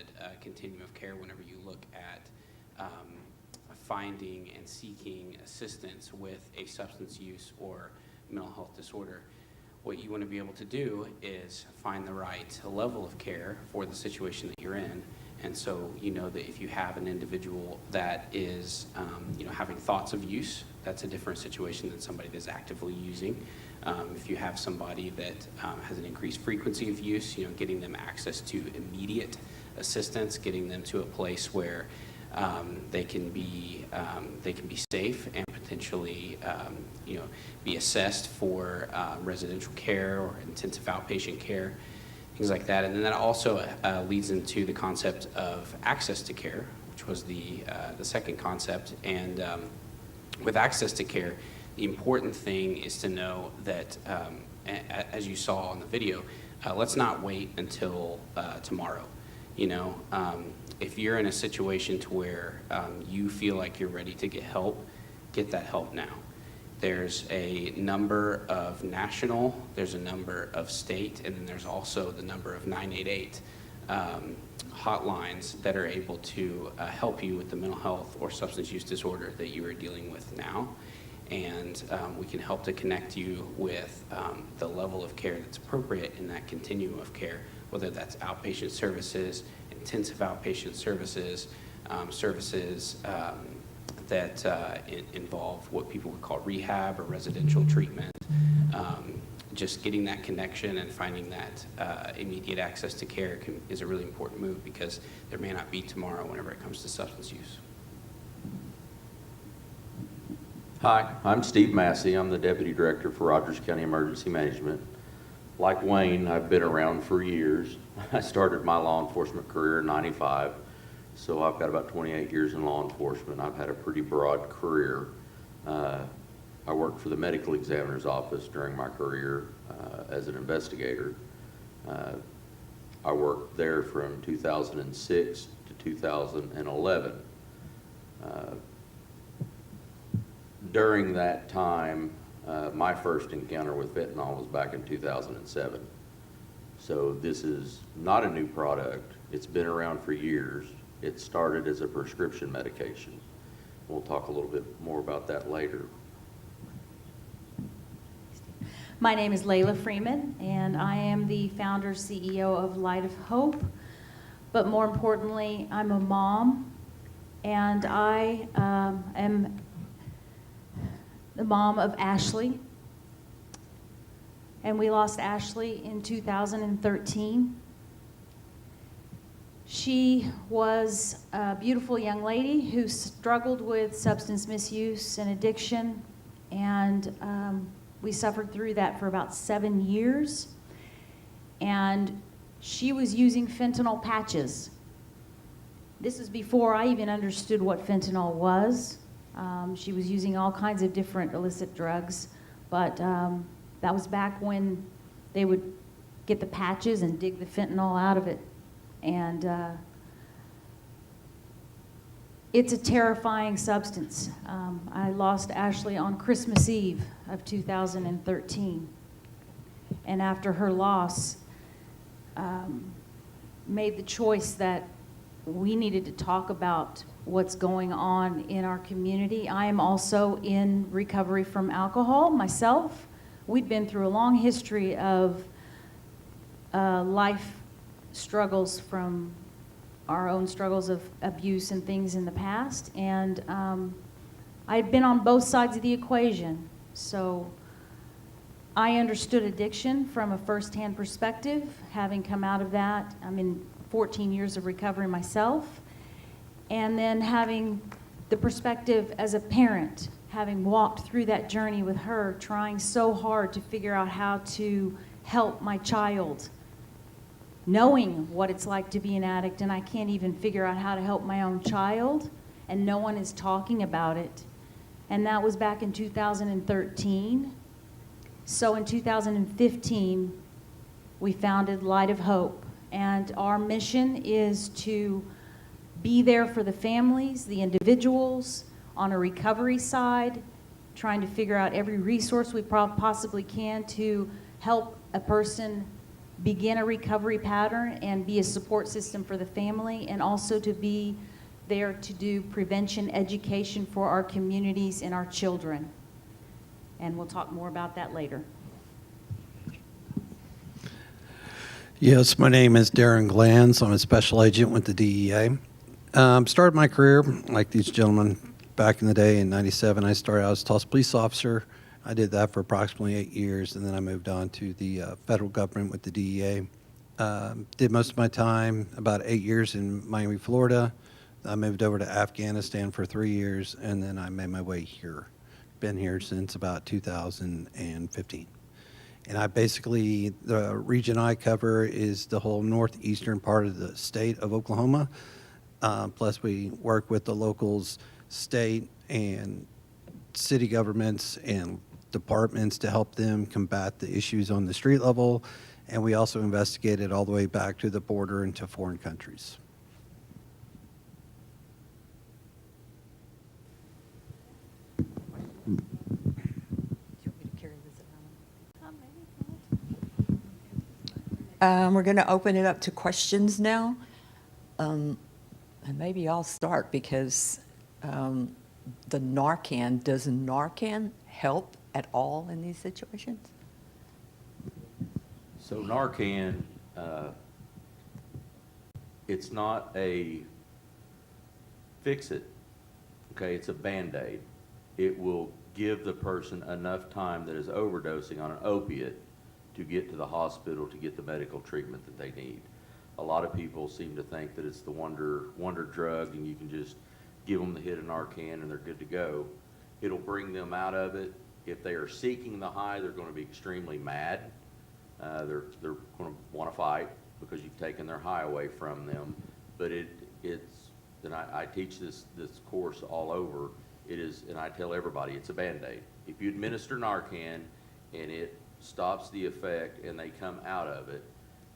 valid continuum of care whenever you look at finding and seeking assistance with a substance use or mental health disorder. What you want to be able to do is find the right level of care for the situation that you're in. And so you know that if you have an individual that is having thoughts of use, that's a different situation than somebody that's actively using. If you have somebody that has an increased frequency of use, getting them access to immediate assistance, getting them to a place where they can be safe and potentially be assessed for residential care or intensive outpatient care, things like that. And then that also leads into the concept of access to care, which was the second concept. And with access to care, the important thing is to know that, as you saw on the video, let's not wait until tomorrow. If you're in a situation to where you feel like you're ready to get help, get that help now. There's a number of national, there's a number of state, and then there's also the number of 988 hotlines that are able to help you with the mental health or substance use disorder that you are dealing with now. And we can help to connect you with the level of care that's appropriate in that continuum of care, whether that's outpatient services, intensive outpatient services, services that involve what people would call rehab or residential treatment. Just getting that connection and finding that immediate access to care is a really important move, because there may not be tomorrow whenever it comes to substance use. Hi, I'm Steve Massey. I'm the Deputy Director for Rogers County Emergency Management. Like Wayne, I've been around for years. I started my law enforcement career in '95, so I've got about 28 years in law enforcement. I've had a pretty broad career. I worked for the medical examiner's office during my career as an investigator. I worked there from 2006 to 2011. During that time, my first encounter with fentanyl was back in 2007. So this is not a new product. It's been around for years. It started as a prescription medication. We'll talk a little bit more about that later. My name is Layla Freeman, and I am the founder CEO of Light of Hope. But more importantly, I'm a mom, and I am the mom of Ashley. And we lost Ashley in 2013. She was a beautiful young lady who struggled with substance misuse and addiction, and we suffered through that for about 7 years. And she was using fentanyl patches. This is before I even understood what fentanyl was. She was using all kinds of different illicit drugs, but that was back when they would get the patches and dig the fentanyl out of it. And it's a terrifying substance. I lost Ashley on Christmas Eve of 2013. And after her loss, made the choice that we needed to talk about what's going on in our community. I am also in recovery from alcohol myself. We'd been through a long history of life struggles from our own struggles of abuse and things in the past, and I'd been on both sides of the equation. So I understood addiction from a first-hand perspective, having come out of that. I'm in 14 years of recovery myself, and then having the perspective as a parent, having walked through that journey with her, trying so hard to figure out how to help my child, knowing what it's like to be an addict, and I can't even figure out how to help my own child, and no one is talking about it. And that was back in 2013. So in 2015, we founded Light of Hope, and our mission is to be there for the families, the individuals, on a recovery side, trying to figure out every resource we possibly can to help a person begin a recovery pattern and be a support system for the family, and also to be there to do prevention education for our communities and our children. And we'll talk more about that later. Yes, my name is Darren Glanz. I'm a special agent with the DEA. Started my career like these gentlemen back in the day in '97. I started out as a Tulsa police officer. I did that for approximately 8 years, and then I moved on to the federal government with the DEA. Did most of my time, about 8 years in Miami, Florida. I moved over to Afghanistan for 3 years, and then I made my way here. Been here since about 2015. And I basically, the region I cover is the whole northeastern part of the state of Oklahoma. Plus we work with the locals, state and city governments and departments to help them combat the issues on the street level. And we also investigate it all the way back to the border and to foreign countries. We're going to open it up to questions now. And maybe I'll start because the Narcan, does Narcan help at all in these situations? So Narcan, it's not a fix-it, okay? It's a Band-Aid. It will give the person enough time that is overdosing on an opiate to get to the hospital to get the medical treatment that they need. A lot of people seem to think that it's the wonder drug and you can just give them the hit of Narcan and they're good to go. It'll bring them out of it. If they are seeking the high, they're going to be extremely mad. They're going to want to fight because you've taken their high away from them. But and I teach this course all over. It is, and I tell everybody, it's a Band-Aid. If you administer Narcan and it stops the effect and they come out of it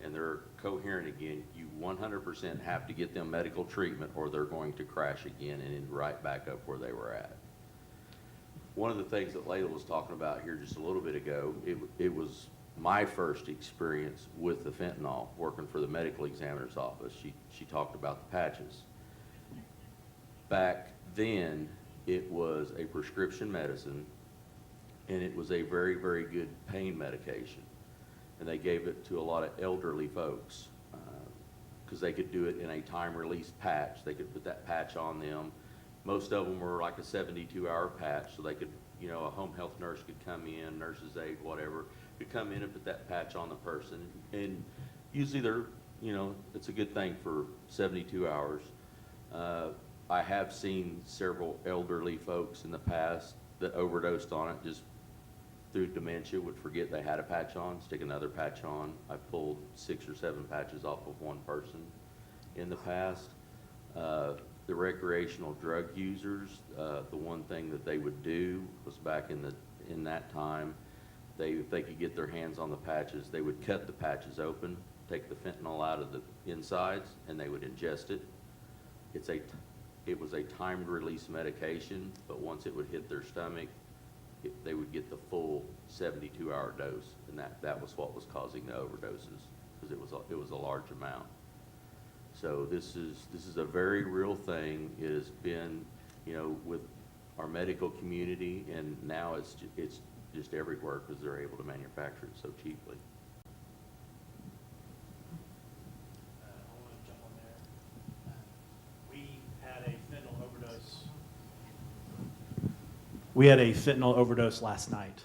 and they're coherent again, you 100% have to get them medical treatment or they're going to crash again and end right back up where they were at. One of the things that Layla was talking about here just a little bit ago, it was my first experience with the fentanyl working for the medical examiner's office. She talked about the patches. Back then, it was a prescription medicine and it was a very, very good pain medication. And they gave it to a lot of elderly folks because they could do it in a time-release patch. They could put that patch on them. Most of them were like a 72-hour patch, so they could, a home health nurse could come in, nurse's aide, whatever, could come in and put that patch on the person. And usually they're, it's a good thing for 72 hours. I have seen several elderly folks in the past that overdosed on it just through dementia, would forget they had a patch on, stick another patch on. I pulled 6 or 7 patches off of one person in the past. The recreational drug users, the one thing that they would do was back in that time, if they could get their hands on the patches, they would cut the patches open, take the fentanyl out of the insides, and they would ingest it. It was a timed release medication, but once it would hit their stomach, they would get the full 72-hour dose, and that was what was causing the overdoses, because it was a large amount. So this is a very real thing. It has been, with our medical community, and now it's just everywhere because they're able to manufacture it so cheaply. I want to jump on there. We had a fentanyl overdose. We had a fentanyl overdose last night,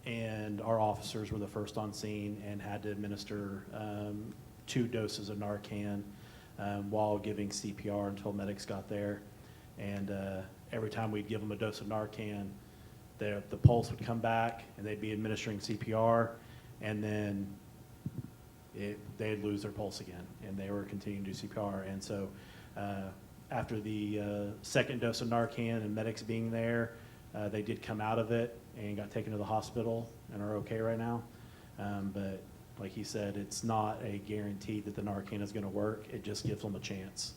and our officers were the first on scene and had to administer 2 doses of Narcan while giving CPR until medics got there. And every time we'd give them a dose of Narcan, the pulse would come back and they'd be administering CPR, and then they'd lose their pulse again, and they were continuing to do CPR. And so after the second dose of Narcan and medics being there, they did come out of it and got taken to the hospital and are okay right now. But like he said, it's not a guarantee that the Narcan is going to work. It just gives them a chance.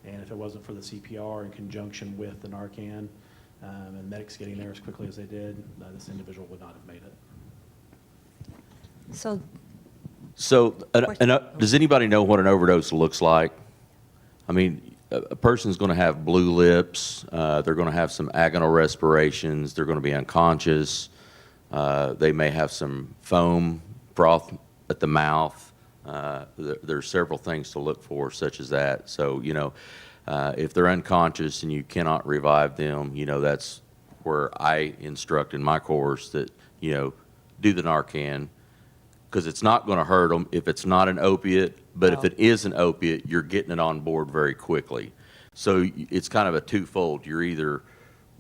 And if it wasn't for the CPR in conjunction with the Narcan and medics getting there as quickly as they did, this individual would not have made it. So So, does anybody know what an overdose looks like? I mean, a person's going to have blue lips, they're going to have some agonal respirations, they're going to be unconscious, they may have some foam, froth at the mouth. There's several things to look for, such as that. So, if they're unconscious and you cannot revive them, that's where I instruct in my course that, do the Narcan, because it's not going to hurt them if it's not an opiate, but if it is an opiate, you're getting it on board very quickly. So it's kind of a twofold. You're either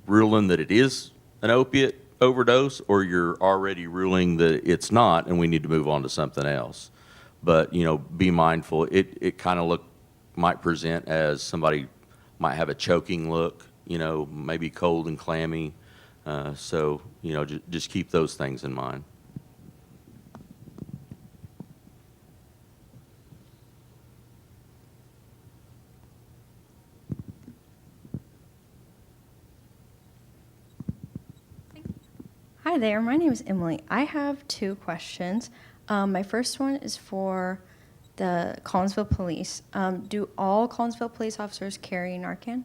ruling that it is an opiate overdose, or you're already ruling that it's not and we need to move on to something else. But, be mindful. It kind of might present as somebody might have a choking look, maybe cold and clammy. So, just keep those things in mind. Hi there, my name is Emily. I have two questions. My first one is for the Collinsville Police. Do all Collinsville police officers carry Narcan?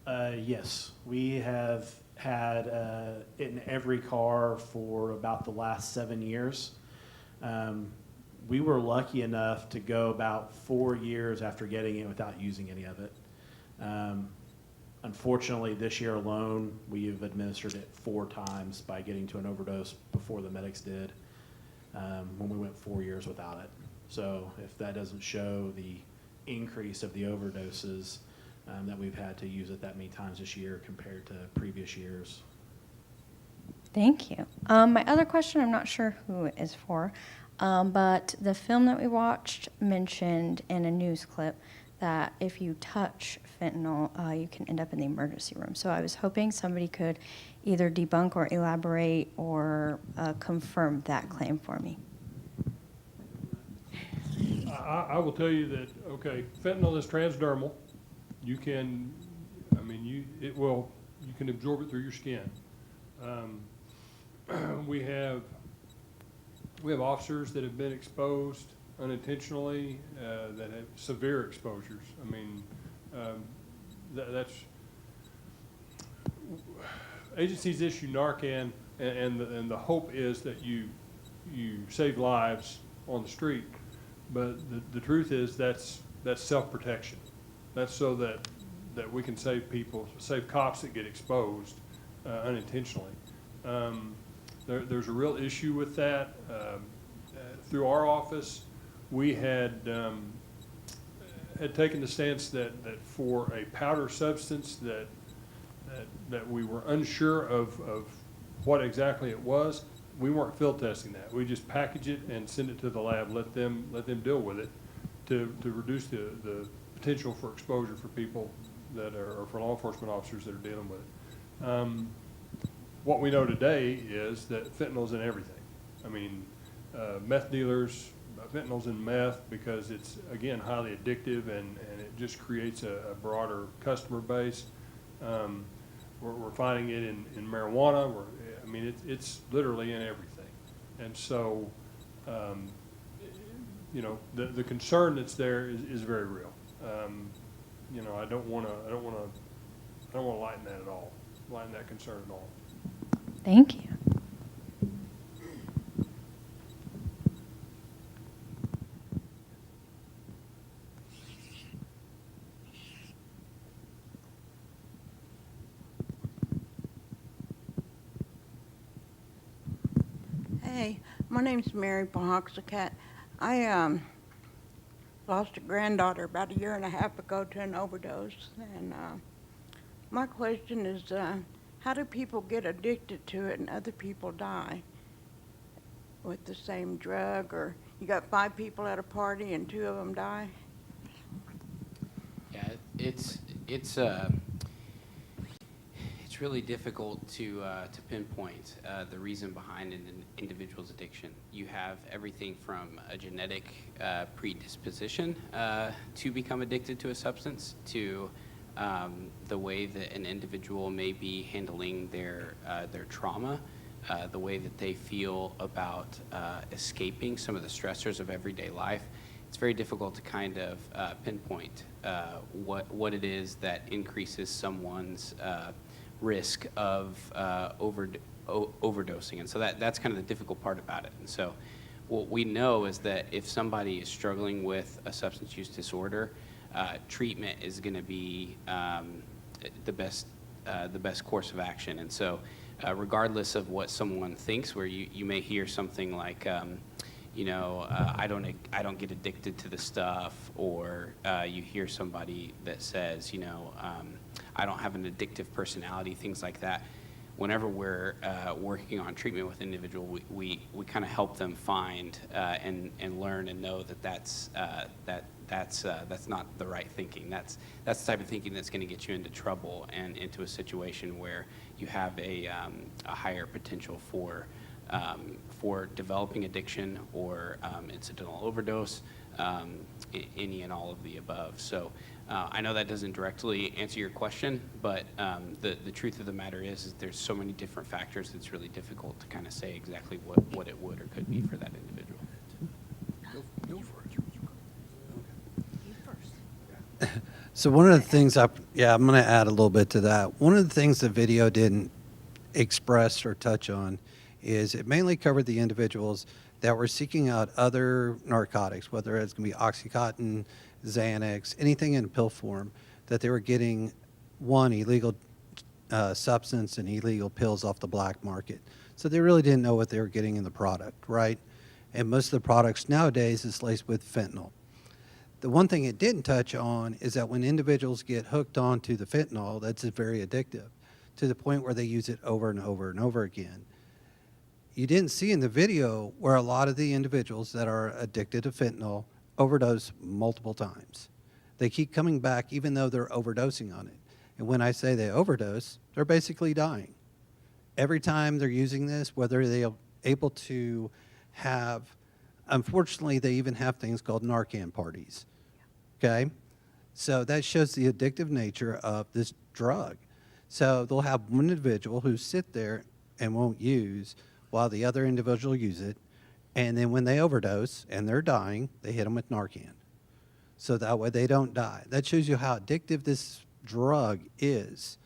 Yes, we have had it in every car for about the last 7 years. We were lucky enough to go about 4 years after getting it without using any of it. Unfortunately, this year alone, we have administered it 4 times by getting to an overdose before the medics did, when we went 4 years without it. So if that doesn't show the increase of the overdoses that we've had to use it that many times this year compared to previous years. Thank you. My other question, I'm not sure who it is for, but the film that we watched mentioned in a news clip that if you touch fentanyl, you can end up in the emergency room. So I was hoping somebody could either debunk or elaborate or confirm that claim for me. I will tell you that, okay, fentanyl is transdermal. You can, you can absorb it through your skin. We have officers that have been exposed unintentionally, that have severe exposures. That's agencies issue Narcan, and the hope is that you save lives on the street. But the truth is that's self-protection. That's so that we can save cops that get exposed unintentionally. There's a real issue with that. Through our office, we had taken the stance that for a powder substance that we were unsure of what exactly it was, we weren't field testing that. We just package it and send it to the lab, let them deal with it to reduce the potential for exposure for people that are, or for law enforcement officers that are dealing with it. What we know today is that fentanyl's in everything. Meth dealers, fentanyl's in meth because it's, again, highly addictive and it just creates a broader customer base. We're finding it in marijuana. It's literally in everything. And so, the concern that's there is very real. I don't want to lighten that at all, lighten that concern at all. Thank you. Hey, my name's Mary Pohoxacat. I lost a granddaughter about 1.5 years ago to an overdose, and my question is, how do people get addicted to it and other people die with the same drug? Or you got 5 people at a party and 2 of them die? Yeah, it's really difficult to pinpoint the reason behind an individual's addiction. You have everything from a genetic predisposition to become addicted to a substance to the way that an individual may be handling their trauma the way that they feel about escaping some of the stressors of everyday life, it's very difficult to kind of pinpoint what it is that increases someone's risk of overdosing. And so that's kind of the difficult part about it. And so what we know is that if somebody is struggling with a substance use disorder, treatment is going to be the best course of action. And so regardless of what someone thinks, where you may hear something like, I don't get addicted to the stuff, or you hear somebody that says, I don't have an addictive personality, things like that. Whenever we're working on treatment with an individual, we kind of help them find and learn and know that that's not the right thinking. That's the type of thinking that's going to get you into trouble and into a situation where you have a higher potential for developing addiction or incidental overdose, any and all of the above. So I know that doesn't directly answer your question, but the truth of the matter is there's so many different factors that it's really difficult to kind of say exactly what it would or could be for that individual. So one of the things I'm going to add a little bit to that. One of the things the video didn't express or touch on is it mainly covered the individuals that were seeking out other narcotics, whether it's going to be Oxycontin, Xanax, anything in pill form, that they were getting one illegal substance and illegal pills off the black market. So they really didn't know what they were getting in the product, right? And most of the products nowadays is laced with fentanyl. The one thing it didn't touch on is that when individuals get hooked onto the fentanyl, that's very addictive to the point where they use it over and over and over again. You didn't see in the video where a lot of the individuals that are addicted to fentanyl overdose multiple times. They keep coming back even though they're overdosing on it. And when I say they overdose, they're basically dying. Every time they're using this, whether they're able to have, unfortunately, they even have things called Narcan parties. Okay? So that shows the addictive nature of this drug. So they'll have one individual who sit there and won't use while the other individual use it. And then when they overdose and they're dying, they hit them with Narcan. So that way they don't die. That shows you how addictive this drug is.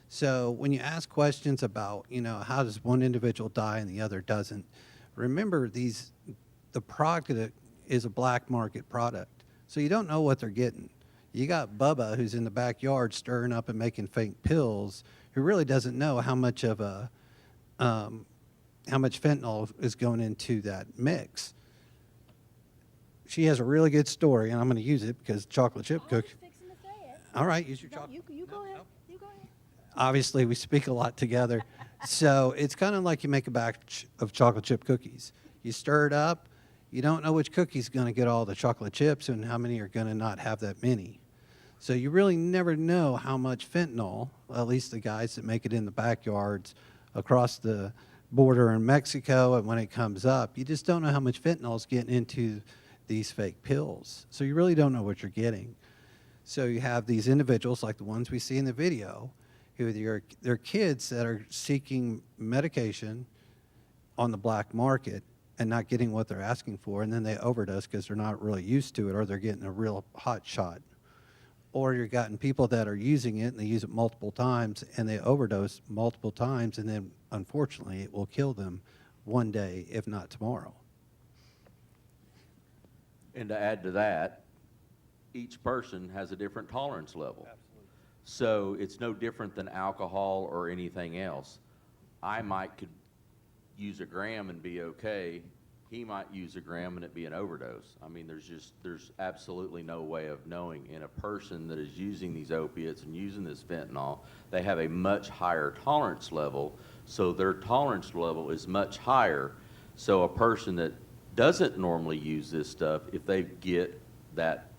So when you ask questions about, how does one individual die and the other doesn't, remember the product is a black market product. So you don't know what they're getting. You got Bubba who's in the backyard stirring up and making fake pills who really doesn't know how much of how much fentanyl is going into that mix. She has a really good story, and I'm going to use it because chocolate chip cookie. All right, use your chocolate. You go ahead. You go ahead. Obviously, we speak a lot together. So it's kind of like you make a batch of chocolate chip cookies. You stir it up. You don't know which cookie's going to get all the chocolate chips and how many are going to not have that many. So you really never know how much fentanyl, at least the guys that make it in the backyards across the border in Mexico, and when it comes up, you just don't know how much fentanyl is getting into these fake pills. So you really don't know what you're getting. So you have these individuals like the ones we see in the video, who they're kids that are seeking medication on the black market and not getting what they're asking for, and then they overdose because they're not really used to it, or they're getting a real hot shot. Or you've gotten people that are using it and they use it multiple times and they overdose multiple times, and then unfortunately it will kill them one day, if not tomorrow. And to add to that, each person has a different tolerance level. Absolutely. So it's no different than alcohol or anything else. I could use a gram and be okay. He might use a gram and it be an overdose. I mean, there's absolutely no way of knowing. In a person that is using these opiates and using this fentanyl, they have a much higher tolerance level, so their tolerance level is much higher. So a person that doesn't normally use this stuff, if they get that,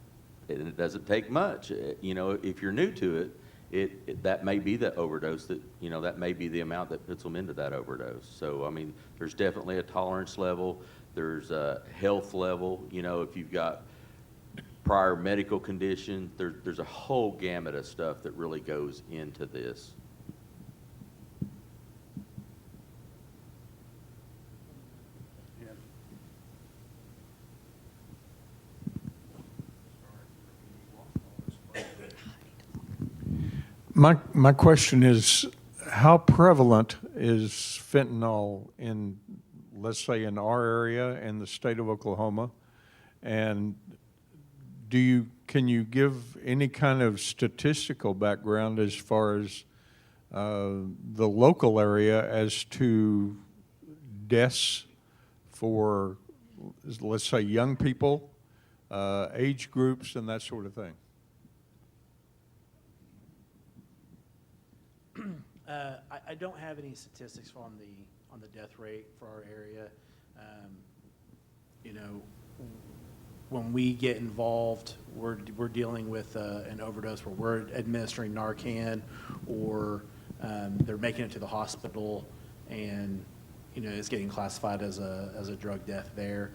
and it doesn't take much, if you're new to it, that may be the overdose that may be the amount that puts them into that overdose. So, I mean, there's definitely a tolerance level. There's a health level. If you've got prior medical condition, there's a whole gamut of stuff that really goes into this. My question is, how prevalent is fentanyl in, let's say, in our area in the state of Oklahoma? And can you give any kind of statistical background as far as the local area as to deaths for, let's say, young people, age groups, and that sort of thing? I don't have any statistics on the death rate for our area. You know, when we get involved, we're dealing with an overdose where we're administering Narcan, or they're making it to the hospital, and you know it's getting classified as a drug death there.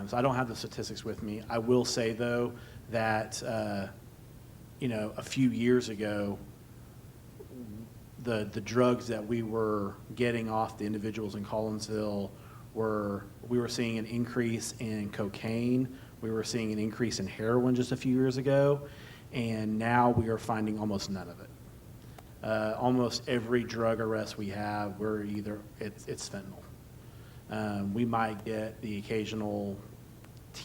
So I don't have the statistics with me. I will say though that you know, a few years ago, the drugs that we were getting off the individuals in Collinsville we were seeing an increase in cocaine, we were seeing an increase in heroin just a few years ago, and now we are finding almost none of it. Almost every drug arrest we have, it's fentanyl. We might get the occasional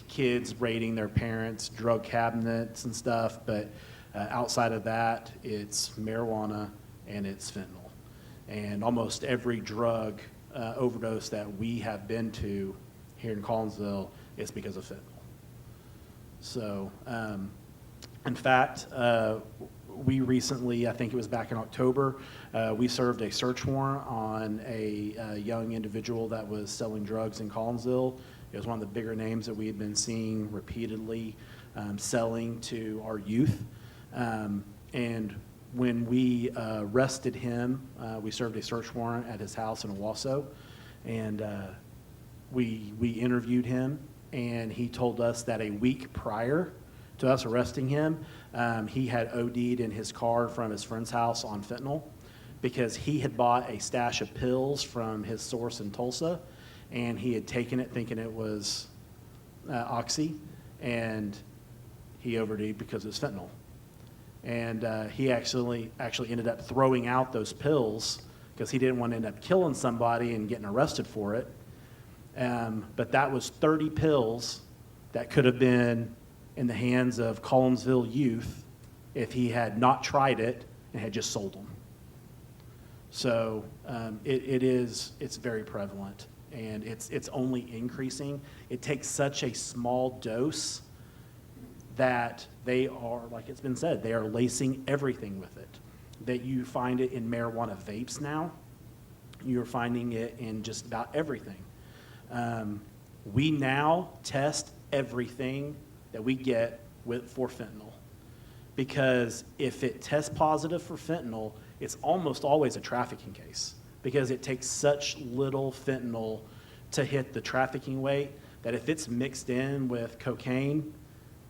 kids raiding their parents' drug cabinets and stuff, but outside of that, it's marijuana and it's fentanyl. And almost every drug overdose that we have been to here in Collinsville is because of fentanyl. So, in fact, we recently, I think it was back in October, we served a search warrant on a young individual that was selling drugs in Collinsville. It was one of the bigger names that we had been seeing repeatedly selling to our youth. And when we arrested him, we served a search warrant at his house in Owasso, and we interviewed him, and he told us that a week prior to us arresting him, he had OD'd in his car from his friend's house on fentanyl because he had bought a stash of pills from his source in Tulsa, and he had taken it thinking it was Oxy, and he OD'd because it was fentanyl. And he actually ended up throwing out those pills because he didn't want to end up killing somebody and getting arrested for it. But that was 30 pills that could have been in the hands of Collinsville youth if he had not tried it and had just sold them. So it's very prevalent, and it's only increasing. It takes such a small dose that they are, like it's been said, they are lacing everything with it. That you find it in marijuana vapes now. You're finding it in just about everything. We now test everything that we get for fentanyl, because if it tests positive for fentanyl, it's almost always a trafficking case, because it takes such little fentanyl to hit the trafficking weight that if it's mixed in with cocaine,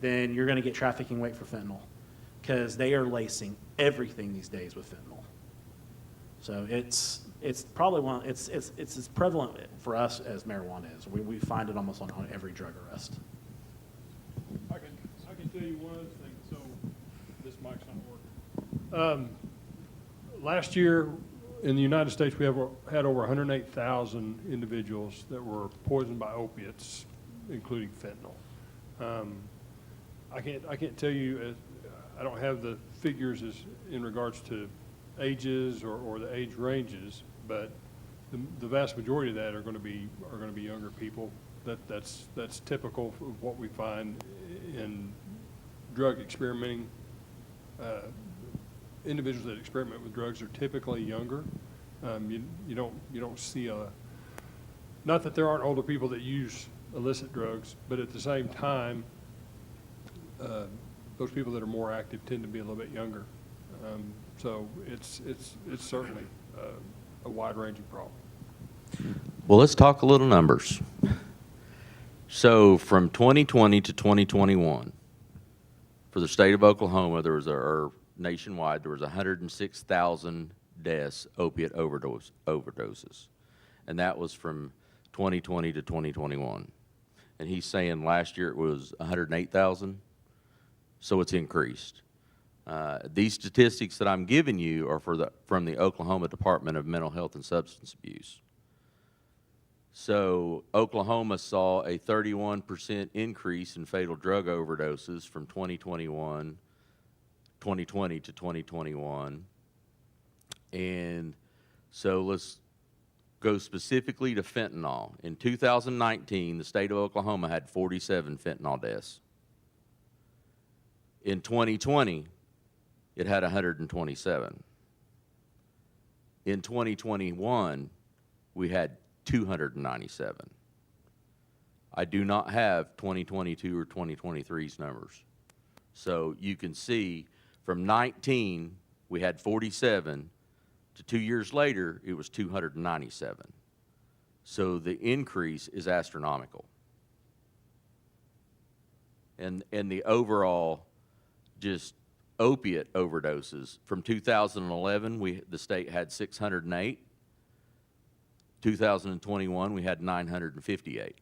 then you're going to get trafficking weight for fentanyl, because they are lacing everything these days with fentanyl. So it's probably it's as prevalent for us as marijuana is. We find it almost on every drug arrest. I can tell you one other thing. So this mic's not working. Last year in the United States, we had over 108,000 individuals that were poisoned by opiates, including fentanyl. I can't tell you, I don't have the figures as in regards to ages or the age ranges, but the vast majority of that are going to be younger people. That's typical of what we find in drug experimenting. Individuals that experiment with drugs are typically younger. You don't see not that there aren't older people that use illicit drugs, but at the same time, those people that are more active tend to be a little bit younger. So it's certainly a wide-ranging problem. Well, let's talk a little numbers. So from 2020 to 2021, for the state of Oklahoma, or nationwide, there was 106,000 deaths, opiate overdoses. And that was from 2020 to 2021. And he's saying last year it was 108,000, so it's increased. These statistics that I'm giving you are from the Oklahoma Department of Mental Health and Substance Abuse. So Oklahoma saw a 31% increase in fatal drug overdoses from 2020 to 2021. And so let's go specifically to fentanyl. In 2019, the state of Oklahoma had 47 fentanyl deaths. In 2020, it had 127. In 2021, we had 297. I do not have 2022 or 2023's numbers. So you can see from 19, we had 47, to 2 years later, it was 297. So the increase is astronomical. And the overall just opiate overdoses, from 2011, the state had 608. 2021, we had 958.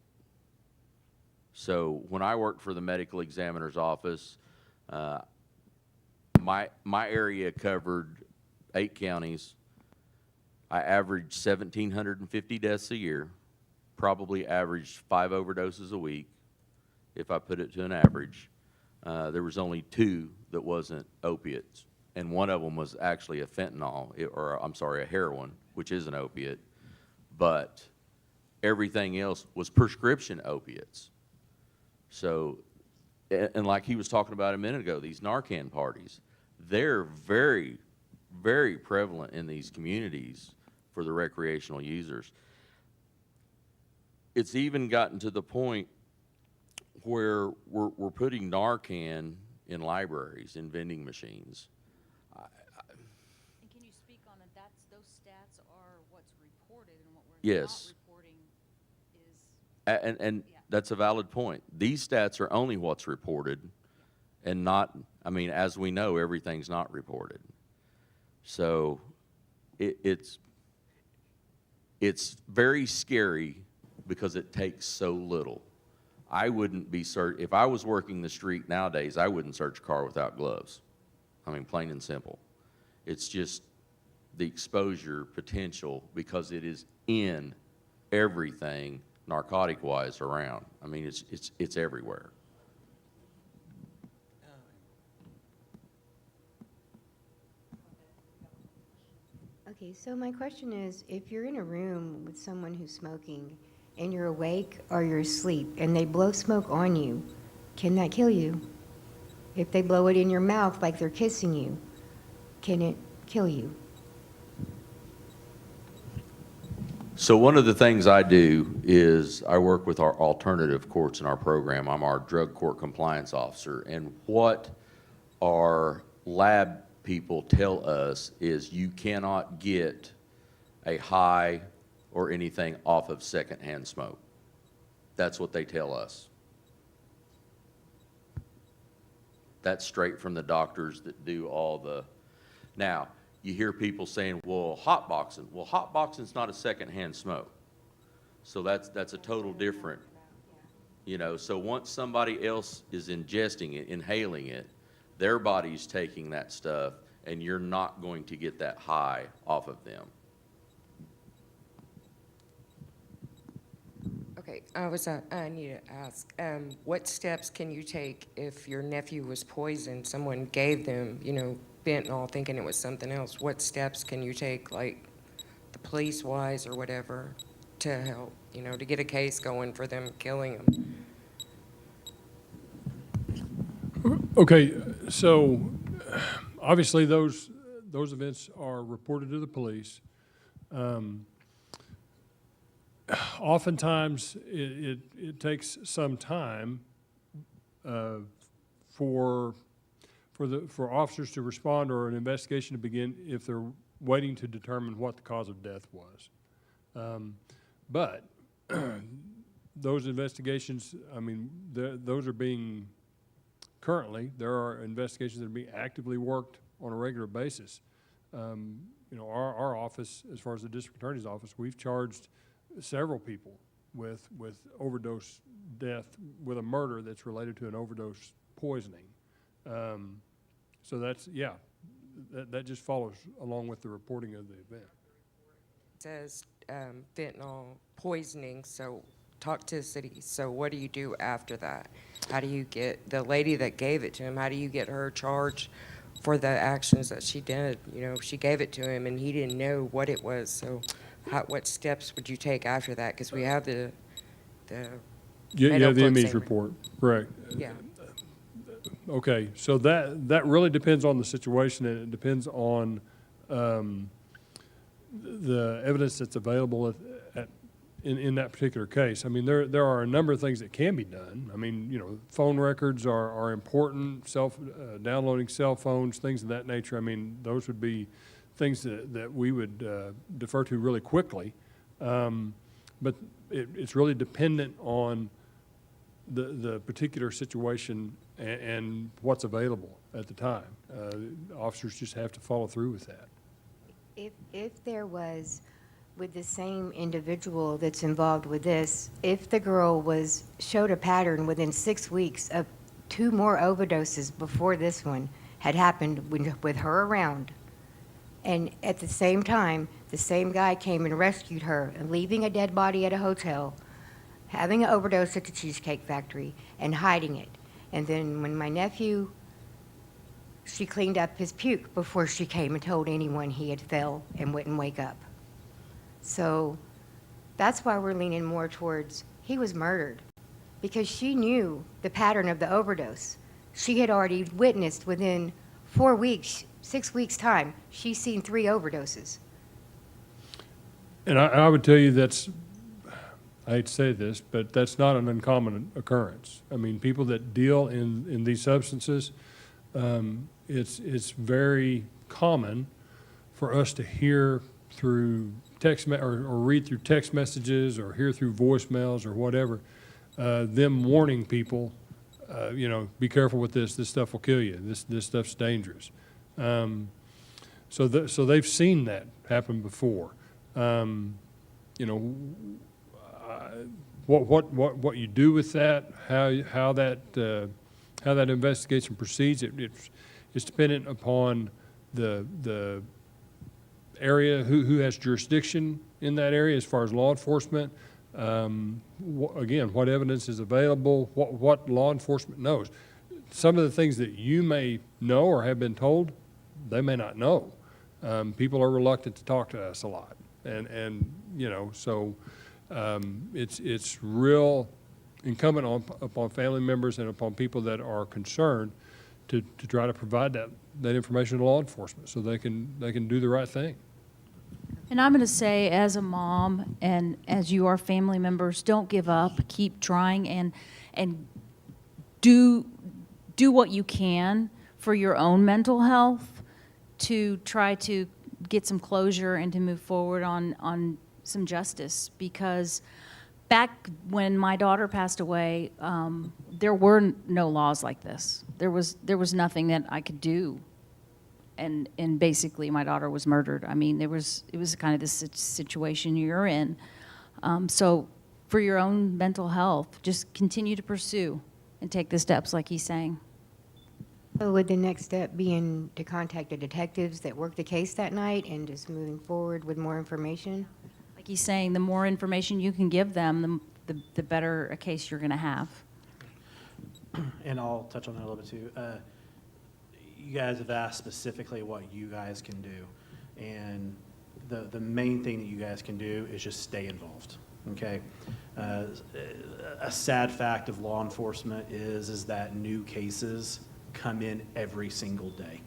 So when I worked for the medical examiner's office, my area covered 8 counties. I averaged 1,750 deaths a year, probably averaged 5 overdoses a week, if I put it to an average. There was only 2 that wasn't opiates, and one of them was actually a fentanyl, a heroin, which is an opiate, but everything else was prescription opiates. So, and like he was talking about a minute ago, these Narcan parties, they're very, very prevalent in these communities for the recreational users. It's even gotten to the point where we're putting Narcan in libraries, in vending machines. And can you speak on it? Those stats are what's reported, and what we're Yes. not reporting is. And Yeah. that's a valid point. These stats are only what's reported, and not, I mean, as we know, everything's not reported. So it's very scary because it takes so little. I wouldn't be if I was working the street nowadays, I wouldn't search a car without gloves. I mean, plain and simple. It's just the exposure potential, because it is in everything narcotic-wise around. I mean, it's everywhere. Okay, so my question is, if you're in a room with someone who's smoking and you're awake or you're asleep and they blow smoke on you, can that kill you? If they blow it in your mouth like they're kissing you, can it kill you? So one of the things I do is I work with our alternative courts in our program. I'm our drug court compliance officer, and what our lab people tell us is you cannot get a high or anything off of secondhand smoke. That's what they tell us. That's straight from the doctors that do all the, now, you hear people saying, well, hotboxing. Well, hotboxing's not a secondhand smoke. So that's a total different, you know, so once somebody else is ingesting it, inhaling it, their body's taking that stuff, and you're not going to get that high off of them. Okay, I need to ask, what steps can you take if your nephew was poisoned, someone gave them, you know, fentanyl thinking it was something else? What steps can you take, like the police-wise or whatever, to help, you know, to get a case going for them killing him? Okay, so obviously those events are reported to the police. Oftentimes it takes some time for officers to respond or an investigation to begin if they're waiting to determine what the cause of death was. But those investigations, I mean, those are being, currently, there are investigations that are being actively worked on a regular basis. You know, our office, as far as the district attorney's office, we've charged several people with overdose death, with a murder that's related to an overdose poisoning. So that's, yeah, that just follows along with the reporting of the event. Says fentanyl poisoning, so toxicity. So what do you do after that? How do you get the lady that gave it to him? How do you get her charged for the actions that she did? You know, she gave it to him and he didn't know what it was. So what steps would you take after that? Because we have the You have the medical ME's examiner. report, correct. Yeah. Okay, so that really depends on the situation, and it depends on the evidence that's available in that particular case. I mean, there are a number of things that can be done. I mean, you know, phone records are important, downloading cell phones, things of that nature. I mean, those would be things that we would defer to really quickly. But it's really dependent on the particular situation and what's available at the time. Officers just have to follow through with that. If there was, with the same individual that's involved with this, if the girl showed a pattern within 6 weeks of 2 more overdoses before this one had happened with her around, and at the same time, the same guy came and rescued her, and leaving a dead body at a hotel, having an overdose at the Cheesecake Factory, and hiding it. And then when my nephew, she cleaned up his puke before she came and told anyone he had fell and wouldn't wake up. So that's why we're leaning more towards he was murdered, because she knew the pattern of the overdose. She had already witnessed within 4 weeks, 6 weeks' time, she's seen 3 overdoses. And I would tell you I hate to say this, but that's not an uncommon occurrence. I mean, people that deal in these substances, it's very common for us to hear through or read through text messages or hear through voicemails or whatever, them warning people, you know, be careful with this. This stuff will kill you. This stuff's dangerous. So they've seen that happen before. You know, what you do with that, how that investigation proceeds, it's dependent upon the area, who has jurisdiction in that area as far as law enforcement. Again, what evidence is available, what law enforcement knows. Some of the things that you may know or have been told, they may not know. People are reluctant to talk to us a lot, and you know, so it's real incumbent upon family members and upon people that are concerned to try to provide that information to law enforcement so they can do the right thing. And I'm going to say, as a mom and as you are family members, don't give up. Keep trying and do what you can for your own mental health to try to get some closure and to move forward on some justice. Because back when my daughter passed away, there were no laws like this. There was nothing that I could do. And basically my daughter was murdered. I mean, it was kind of this situation you're in. So for your own mental health, just continue to pursue and take the steps like he's saying. So would the next step be to contact the detectives that worked the case that night and just moving forward with more information? Like he's saying, the more information you can give them, the better a case you're going to have. And I'll touch on that a little bit too. You guys have asked specifically what you guys can do. And the main thing that you guys can do is just stay involved, okay? A sad fact of law enforcement is that new cases come in every single day.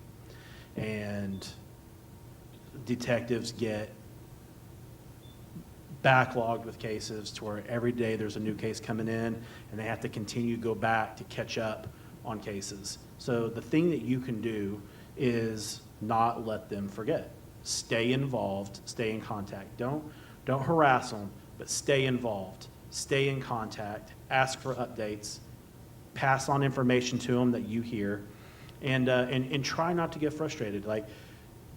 And detectives get backlogged with cases to where every day there's a new case coming in and they have to continue to go back to catch up on cases. So the thing that you can do is not let them forget. Stay involved, stay in contact. Don't harass them, but stay involved. Stay in contact, ask for updates, pass on information to them that you hear, and try not to get frustrated. Like,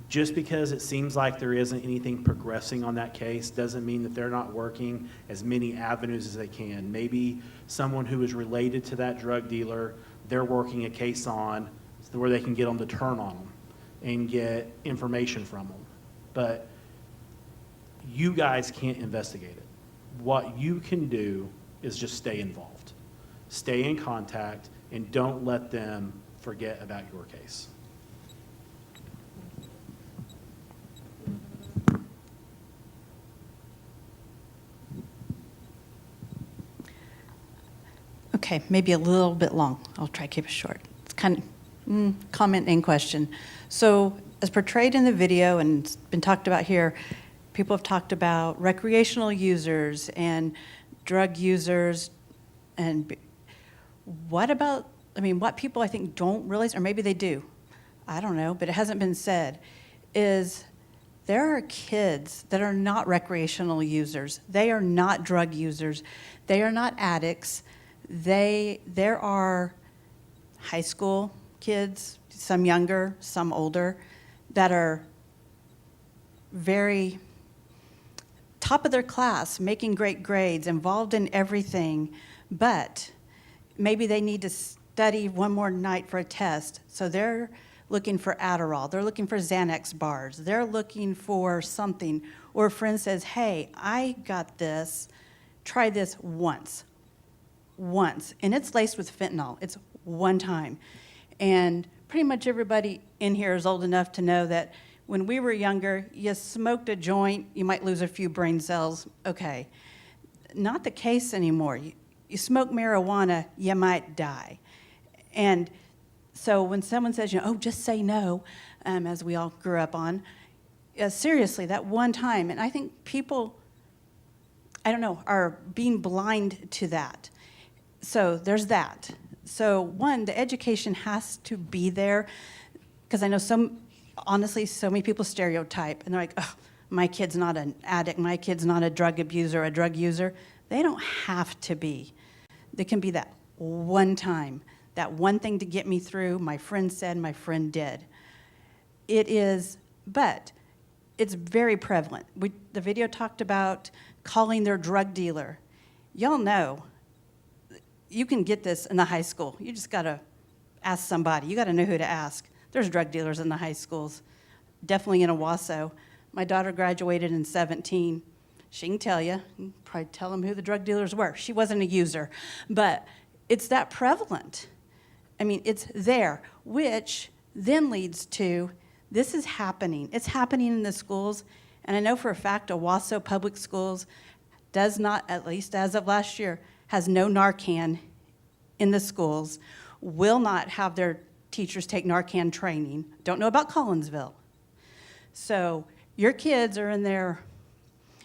just because it seems like there isn't anything progressing on that case doesn't mean that they're not working as many avenues as they can. Maybe someone who is related to that drug dealer, they're working a case on so where they can get them to turn on them and get information from them. But you guys can't investigate it. What you can do is just stay involved. Stay in contact and don't let them forget about your case. Okay, maybe a little bit long. I'll try to keep it short. It's kind of comment and question. So as portrayed in the video and it's been talked about here, people have talked about recreational users and drug users. And what about, I mean, what people I think don't realize, or maybe they do, I don't know, but it hasn't been said, is there are kids that are not recreational users. They are not drug users. They are not addicts. There are high school kids, some younger, some older, that are very top of their class, making great grades, involved in everything, but maybe they need to study one more night for a test, so they're looking for Adderall, they're looking for Xanax bars, they're looking for something, or a friend says, hey, I got this, try this once, and it's laced with fentanyl. It's one time. And pretty much everybody in here is old enough to know that when we were younger, you smoked a joint, you might lose a few brain cells. Okay. Not the case anymore. You smoke marijuana, you might die. And so when someone says, oh, just say no, as we all grew up on, seriously, that one time, and I think people, I don't know, are being blind to that. So there's that. So one, the education has to be there, because I know honestly, so many people stereotype, and they're like, oh, my kid's not an addict, my kid's not a drug abuser, a drug user. They don't have to be. They can be that one time, that one thing to get me through, my friend said, my friend did. It is, but it's very prevalent. The video talked about calling their drug dealer. Y'all know, you can get this in the high school. You just gotta ask somebody. You gotta know who to ask. There's drug dealers in the high schools, definitely in Owasso. My daughter graduated in 17. She can tell you can probably tell them who the drug dealers were. She wasn't a user, but it's that prevalent. I mean, it's there, which then leads to, this is happening. It's happening in the schools, and I know for a fact Owasso Public Schools does not, at least as of last year, has no Narcan in the schools, will not have their teachers take Narcan training. Don't know about Collinsville. So your kids are in there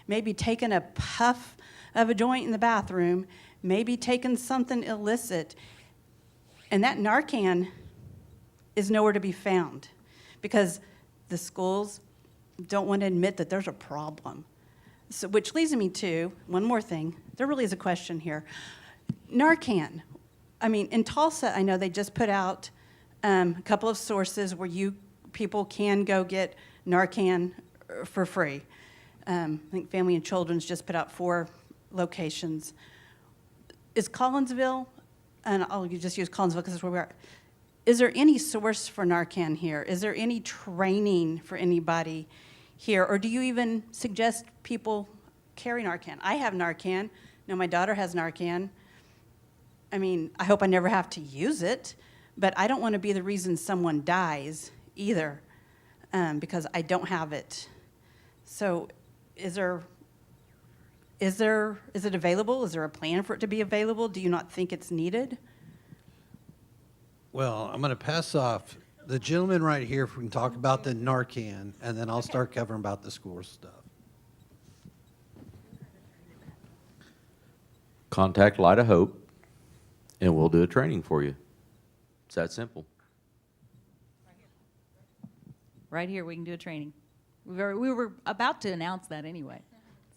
maybe taking a puff of a joint in the bathroom, maybe taking something illicit, and that Narcan is nowhere to be found because the schools don't want to admit that there's a problem. So, which leads me to one more thing. There really is a question here. Narcan. I mean, in Tulsa, I know they just put out a couple of sources where people can go get Narcan for free. I think Family and Children's just put out 4 locations. Is Collinsville, and I'll just use Collinsville because that's where we are, is there any source for Narcan here? Is there any training for anybody here? Or do you even suggest people carry Narcan? I have Narcan. No, my daughter has Narcan. I mean, I hope I never have to use it, but I don't want to be the reason someone dies either, because I don't have it. So is it available? Is there a plan for it to be available? Do you not think it's needed? Well, I'm going to pass off the gentleman right here who can talk about the Narcan, and then I'll start covering about the school stuff. Contact Light of Hope, and we'll do a training for you. It's that simple. Right here, we can do a training. We were about to announce that anyway,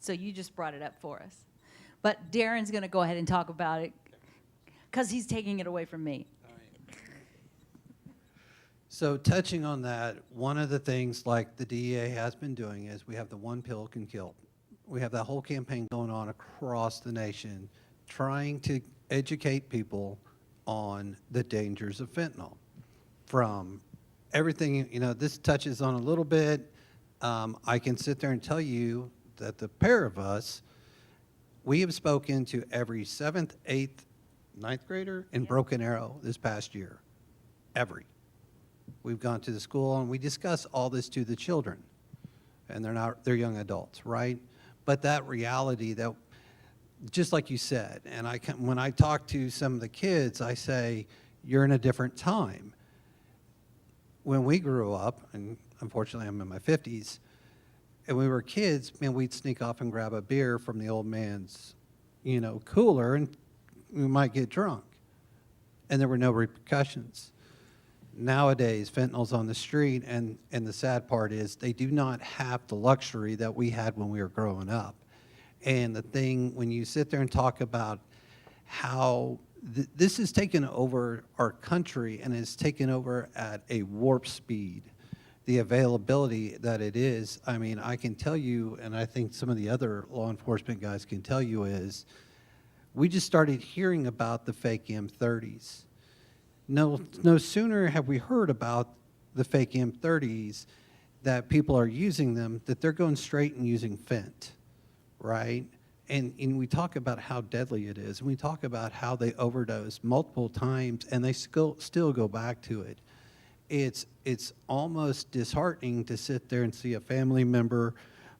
so you just brought it up for us. But Darren's going to go ahead and talk about it because he's taking it away from me. So touching on that, one of the things like the DEA has been doing is we have the one pill can kill. We have that whole campaign going on across the nation trying to educate people on the dangers of fentanyl. from everything, this touches on a little bit. I can sit there and tell you that the pair of us, we have spoken to every 7th, 8th, 9th grader in Broken Arrow this past year. Every. We've gone to the school and we discuss all this to the children. And they're young adults, right? But that reality that, just like you said, and when I talk to some of the kids, I say, you're in a different time. When we grew up, and unfortunately I'm in my 50s, and we were kids, man, we'd sneak off and grab a beer from the old man's, cooler, and we might get drunk. And there were no repercussions. Nowadays, fentanyl's on the street, and the sad part is they do not have the luxury that we had when we were growing up. And the thing, when you sit there and talk about how this has taken over our country and has taken over at a warp speed, the availability that it is, I mean, I can tell you, and I think some of the other law enforcement guys can tell you, is we just started hearing about the fake M30s. No sooner have we heard about the fake M30s that people are using them, that they're going straight and using Fent, right? And we talk about how deadly it is, and we talk about how they overdose multiple times, and they still go back to it. It's almost disheartening to sit there and see a family member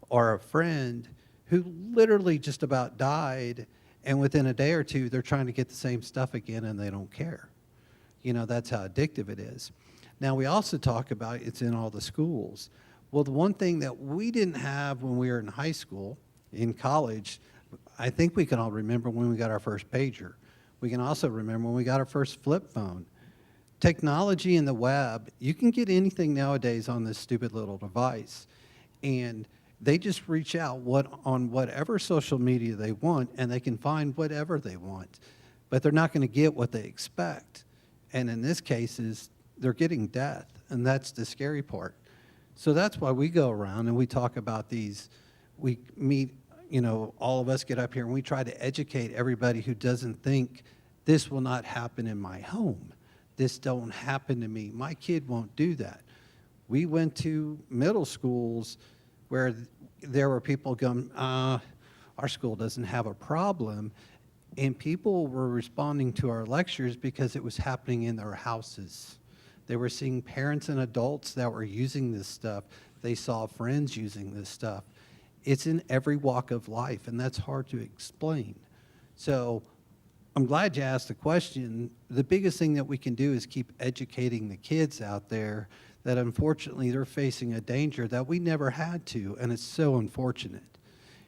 or a friend who literally just about died, and within a day or two, they're trying to get the same stuff again, and they don't care. That's how addictive it is. Now, we also talk about it's in all the schools. Well, the one thing that we didn't have when we were in high school, in college, I think we can all remember when we got our first pager. We can also remember when we got our first flip phone. Technology and the web, you can get anything nowadays on this stupid little device. And they just reach out on whatever social media they want, and they can find whatever they want. But they're not going to get what they expect. And in this case, they're getting death, and that's the scary part. So that's why we go around and we talk about these. We meet, all of us get up here and we try to educate everybody who doesn't think this will not happen in my home. This don't happen to me. My kid won't do that. We went to middle schools where there were people going, our school doesn't have a problem. And people were responding to our lectures because it was happening in their houses. They were seeing parents and adults that were using this stuff. They saw friends using this stuff. It's in every walk of life, and that's hard to explain. So I'm glad you asked the question. The biggest thing that we can do is keep educating the kids out there that unfortunately they're facing a danger that we never had to, and it's so unfortunate.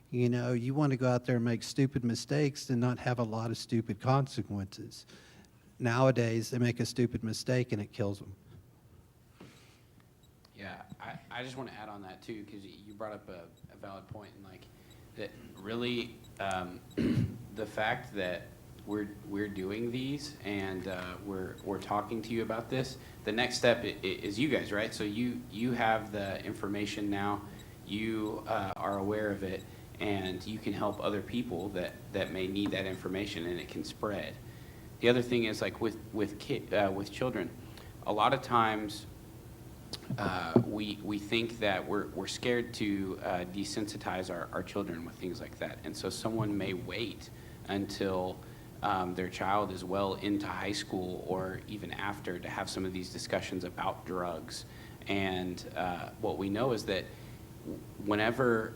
You want to go out there and make stupid mistakes and not have a lot of stupid consequences. Nowadays, they make a stupid mistake and it kills them. Yeah, I just want to add on that too, because you brought up a valid point, and that really the fact that we're doing these and we're talking to you about this. The next step is you guys, right? So you have the information now, you are aware of it, and you can help other people that may need that information, and it can spread. The other thing is with children, a lot of times we think that we're scared to desensitize our children with things like that, and so someone may wait until their child is well into high school or even after to have some of these discussions about drugs. And what we know is that whenever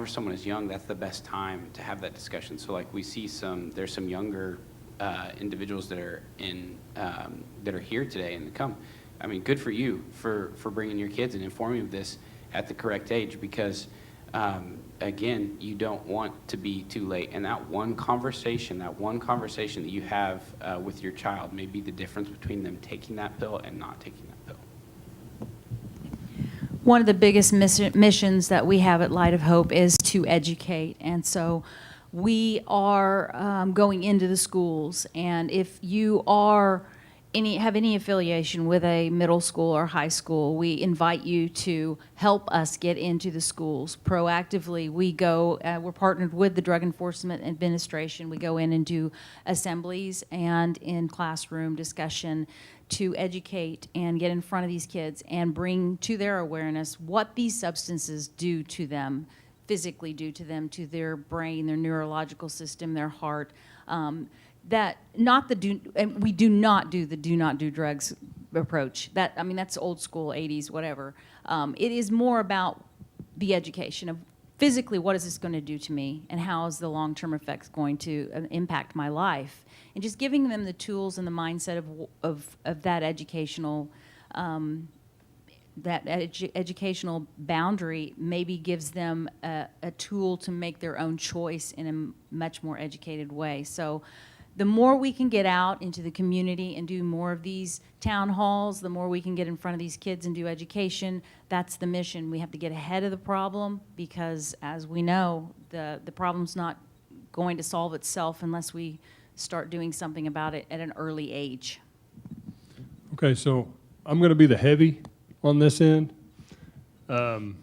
someone is young, that's the best time to have that discussion. So we see there's some younger individuals that are here today and come. I mean, good for you for bringing your kids and informing of this at the correct age, because again, you don't want to be too late. And that one conversation that you have with your child may be the difference between them taking that pill and not taking that pill. One of the biggest missions that we have at Light of Hope is to educate. And so we are going into the schools. And if you are have any affiliation with a middle school or high school, we invite you to help us get into the schools proactively. We go, we're partnered with the Drug Enforcement Administration. We go in and do assemblies and in classroom discussion to educate and get in front of these kids and bring to their awareness what these substances do to them, physically do to them, to their brain, their neurological system, their heart. That not the do, and we do not do the do not do drugs approach. That, I mean, that's old school, 80s, whatever. It is more about the education of physically what is this going to do to me and how is the long-term effects going to impact my life, and just giving them the tools and the mindset of that educational educational boundary maybe gives them a tool to make their own choice in a much more educated way. So the more we can get out into the community and do more of these town halls, the more we can get in front of these kids and do education. That's the mission. We have to get ahead of the problem because, as we know, the problem's not going to solve itself unless we start doing something about it at an early age. Okay, so I'm going to be the heavy on this end, and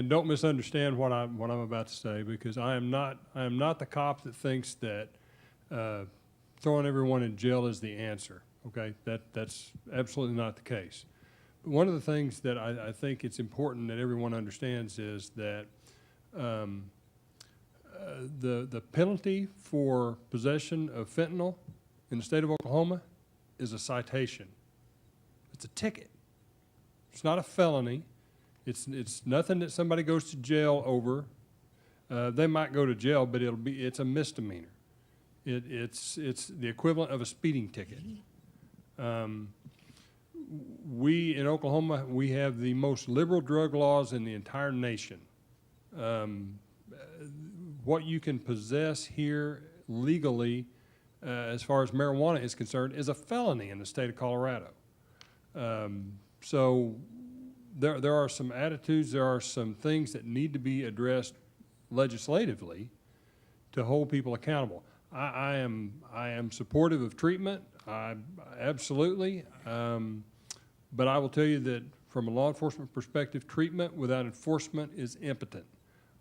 don't misunderstand what I'm about to say, because I am not the cop that thinks that throwing everyone in jail is the answer. Okay, that's absolutely not the case. But one of the things that I think it's important that everyone understands is that the penalty for possession of fentanyl in the state of Oklahoma is a citation. It's a ticket. It's not a felony. It's nothing that somebody goes to jail over. They might go to jail, but it's a misdemeanor. It's the equivalent of a speeding ticket. We in Oklahoma, we have the most liberal drug laws in the entire nation. What you can possess here legally, as far as marijuana is concerned, is a felony in the state of Colorado. So there are some attitudes, there are some things that need to be addressed legislatively to hold people accountable. I am supportive of treatment, absolutely, but I will tell you that from a law enforcement perspective, treatment without enforcement is impotent.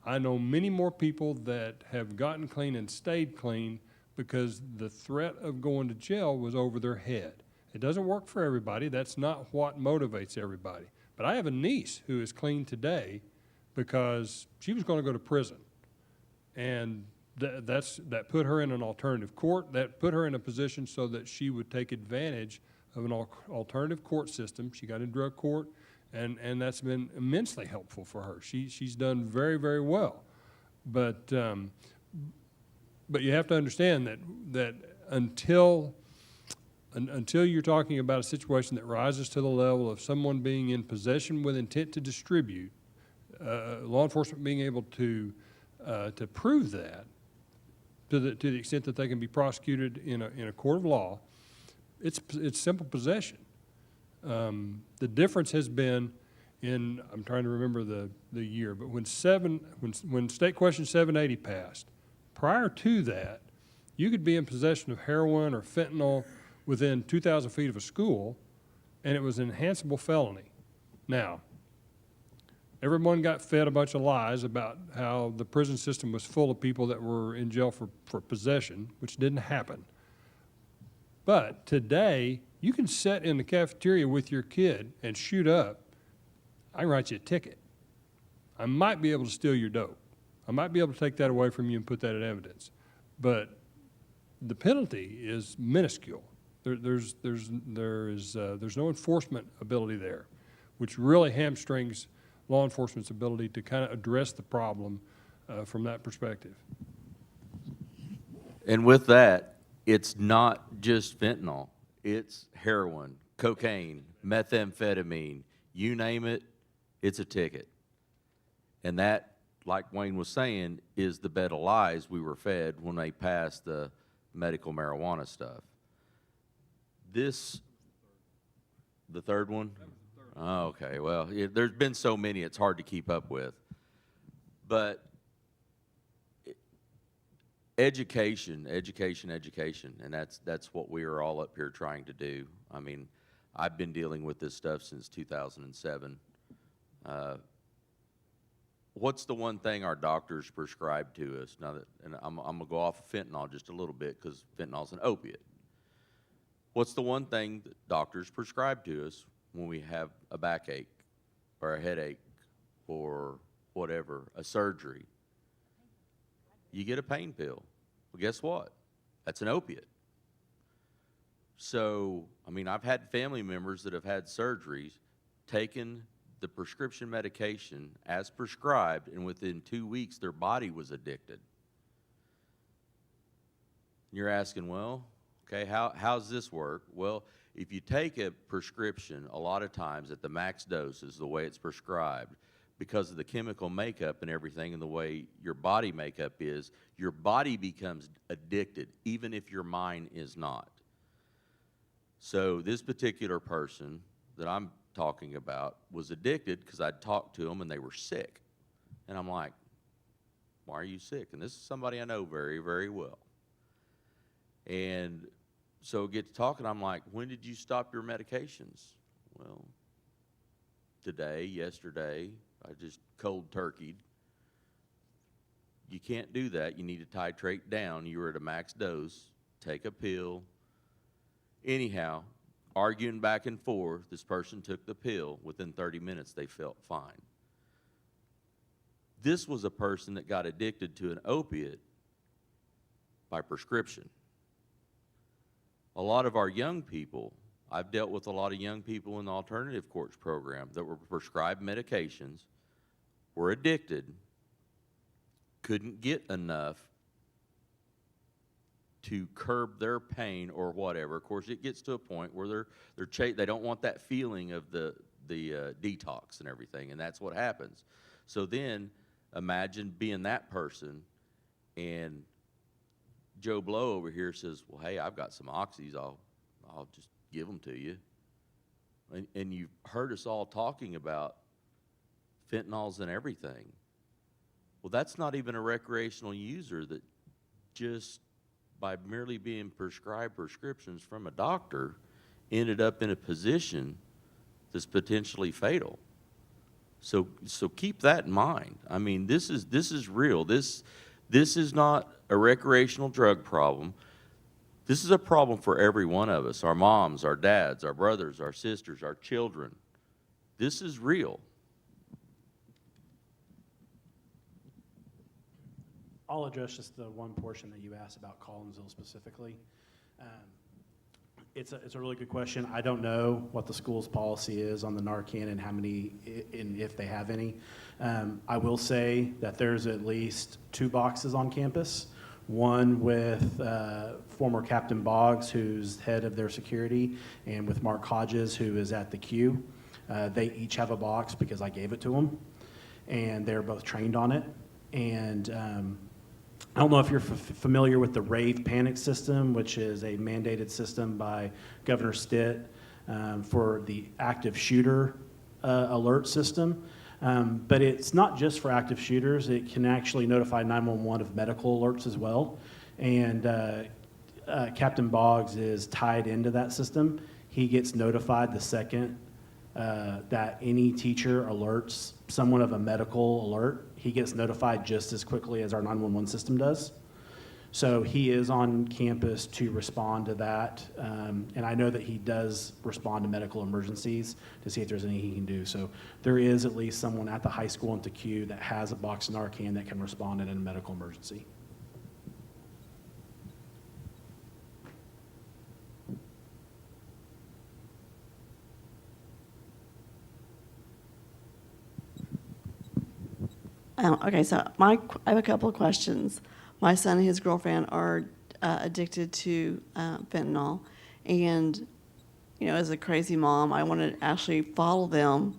I know many more people that have gotten clean and stayed clean because the threat of going to jail was over their head. It doesn't work for everybody. That's not what motivates everybody. But I have a niece who is clean today because she was going to go to prison. And that put her in an alternative court. That put her in a position so that she would take advantage of an alternative court system. She got in drug court, and that's been immensely helpful for her. She's done very, very well. But you have to understand that until you're talking about a situation that rises to the level of someone being in possession with intent to distribute, law enforcement being able to prove that to the extent that they can be prosecuted in a court of law, it's simple possession. The difference has been in, I'm trying to remember the year, but when State Question 780 passed, prior to that, you could be in possession of heroin or fentanyl within 2,000 feet of a school, and it was an enhanceable felony. Now, everyone got fed a bunch of lies about how the prison system was full of people that were in jail for possession, which didn't happen. But today, you can sit in the cafeteria with your kid and shoot up. I can write you a ticket. I might be able to steal your dope. I might be able to take that away from you and put that in evidence. But the penalty is minuscule. There's no enforcement ability there, which really hamstrings law enforcement's ability to kind of address the problem from that perspective. And with that, it's not just fentanyl. It's heroin, cocaine, methamphetamine, you name it, it's a ticket. And that, like Wayne was saying, is the bed of lies we were fed when they passed the medical marijuana stuff. The third one? Oh, okay, well, there's been so many, it's hard to keep up with. But Education, education, education, and that's what we are all up here trying to do. I mean, I've been dealing with this stuff since 2007. What's the one thing our doctors prescribe to us? Now that, and I'm gonna go off of fentanyl just a little bit because fentanyl's an opiate. What's the one thing that doctors prescribe to us when we have a backache or a headache or whatever, a surgery? You get a pain pill. Well, guess what? That's an opiate. So, I mean, I've had family members that have had surgeries, taken the prescription medication as prescribed, and within 2 weeks, their body was addicted. You're asking, well, okay, how's this work? Well, if you take a prescription, a lot of times at the max dose is the way it's prescribed, because of the chemical makeup and everything and the way your body makeup is, your body becomes addicted, even if your mind is not. So this particular person that I'm talking about was addicted because I'd talked to them and they were sick. And I'm like, why are you sick? And this is somebody I know very, very well. And so get to talking, I'm like, when did you stop your medications? Well, today, yesterday, I just cold turkeyed. You can't do that. You need to titrate down. You were at a max dose. Take a pill. Anyhow, arguing back and forth, this person took the pill. Within 30 minutes, they felt fine. This was a person that got addicted to an opiate by prescription. A lot of our young people, I've dealt with a lot of young people in the alternative courts program that were prescribed medications, were addicted, couldn't get enough to curb their pain or whatever. Of course, it gets to a point where they don't want that feeling of the detox and everything, and that's what happens. So then, imagine being that person, and Joe Blow over here says, well, hey, I've got some oxys, I'll just give them to you. And you've heard us all talking about fentanyls and everything. Well, that's not even a recreational user that just by merely being prescribed prescriptions from a doctor ended up in a position that's potentially fatal. So keep that in mind. I mean, this is real. This is not a recreational drug problem. This is a problem for every one of us, our moms, our dads, our brothers, our sisters, our children. This is real. I'll address just the one portion that you asked about Collinsville specifically. It's a really good question. I don't know what the school's policy is on the Narcan and how many, and if they have any. I will say that there's at least 2 boxes on campus. One with former Captain Boggs, who's head of their security, and with Mark Hodges, who is at the Q. They each have a box because I gave it to them, and they're both trained on it. And I don't know if you're familiar with the RAVE panic system, which is a mandated system by Governor Stitt for the active shooter alert system. But it's not just for active shooters. It can actually notify 911 of medical alerts as well. And Captain Boggs is tied into that system. He gets notified the second that any teacher alerts someone of a medical alert. He gets notified just as quickly as our 911 system does. So he is on campus to respond to that. And I know that he does respond to medical emergencies to see if there's anything he can do. So there is at least someone at the high school in TQ that has a box of Narcan that can respond in a medical emergency. Okay, so I have a couple of questions. My son and his girlfriend are addicted to fentanyl, and as a crazy mom, I want to actually follow them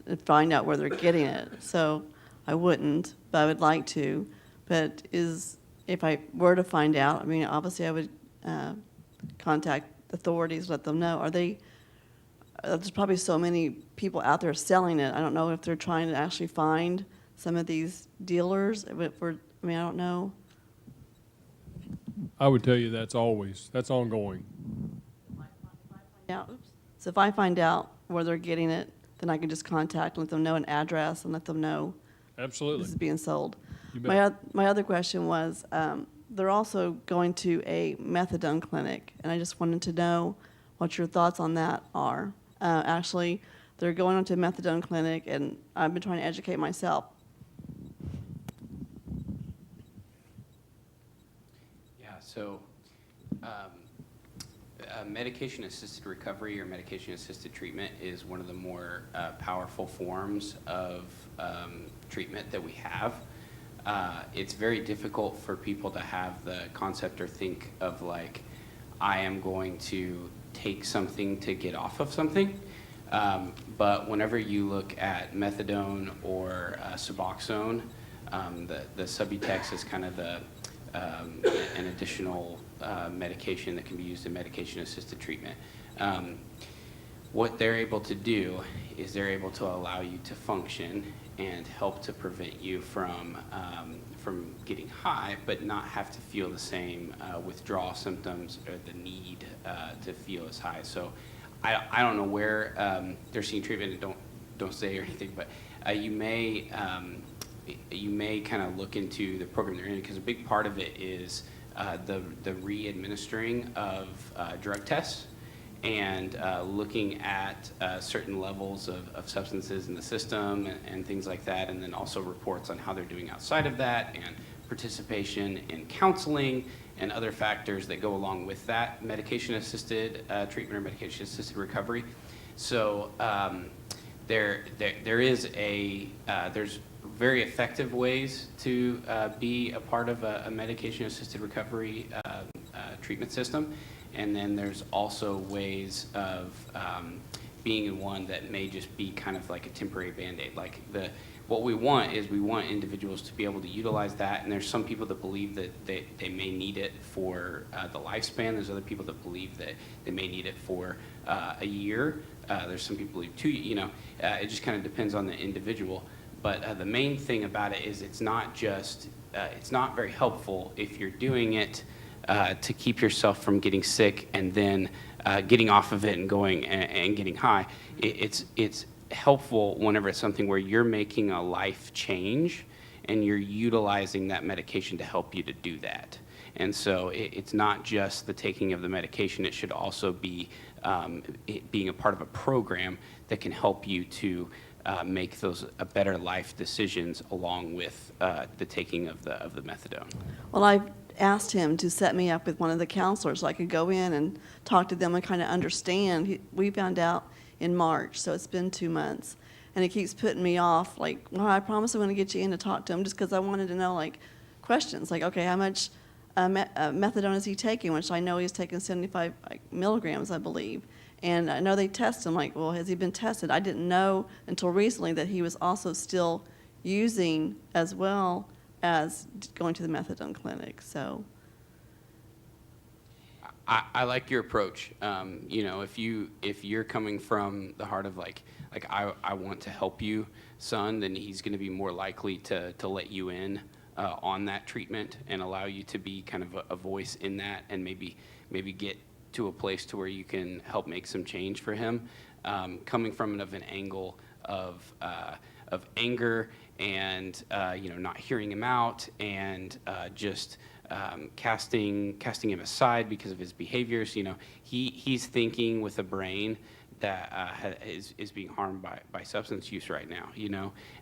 and find out where they're getting it. So I wouldn't, but I would like to. But if I were to find out, I mean, obviously I would contact authorities, let them know. There's probably so many people out there selling it. I don't know if they're trying to actually find some of these dealers. I don't know. I would tell you that's ongoing. Yeah, oops. So if I find out where they're getting it, then I can just contact, let them know an address, and let them know Absolutely. this is being sold. You bet. My other question was, they're also going to a methadone clinic, and I just wanted to know what your thoughts on that are. Actually, they're going on to a methadone clinic, and I've been trying to educate myself. Yeah, so medication-assisted recovery or medication-assisted treatment is one of the more powerful forms of treatment that we have. It's very difficult for people to have the concept or think of like, I am going to take something to get off of something. But whenever you look at methadone or Suboxone, the Subutex is kind of an additional medication that can be used in medication-assisted treatment. What they're able to do is they're able to allow you to function and help to prevent you from getting high, but not have to feel the same withdrawal symptoms or the need to feel as high. So I don't know where they're seeing treatment, and don't say or anything, but you may kind of look into the program they're in, because a big part of it is the re-administering of drug tests and looking at certain levels of substances in the system and things like that, and then also reports on how they're doing outside of that, and participation in counseling and other factors that go along with that medication-assisted treatment or medication-assisted recovery. So there's very effective ways to be a part of a medication-assisted recovery treatment system. And then there's also ways of being in one that may just be kind of like a temporary Band-Aid. Like what we want is we want individuals to be able to utilize that. And there's some people that believe that they may need it for the lifespan. There's other people that believe that they may need it for a year. There's some people who believe 2 years. It just kind of depends on the individual. But the main thing about it is it's not very helpful if you're doing it to keep yourself from getting sick and then getting off of it and going and getting high. It's helpful whenever it's something where you're making a life change and you're utilizing that medication to help you to do that. And so it's not just the taking of the medication, it should also be being a part of a program that can help you to make those better life decisions along with the taking of the methadone. Well, I asked him to set me up with one of the counselors so I could go in and talk to them and kind of understand. We found out in March, so it's been 2 months. And he keeps putting me off, like, well, I promise I'm going to get you in to talk to him, just because I wanted to know, like, questions. Like, okay, how much methadone is he taking? Which I know he's taking 75 milligrams, I believe. And I know they test him, like, well, has he been tested? I didn't know until recently that he was also still using as well as going to the methadone clinic, so. I like your approach. If you're coming from the heart of like I want to help you, son, then he's going to be more likely to let you in on that treatment and allow you to be kind of a voice in that, and maybe get to a place to where you can help make some change for him. Coming from an angle of anger and not hearing him out and just casting him aside because of his behaviors. He's thinking with a brain that is being harmed by substance use right now.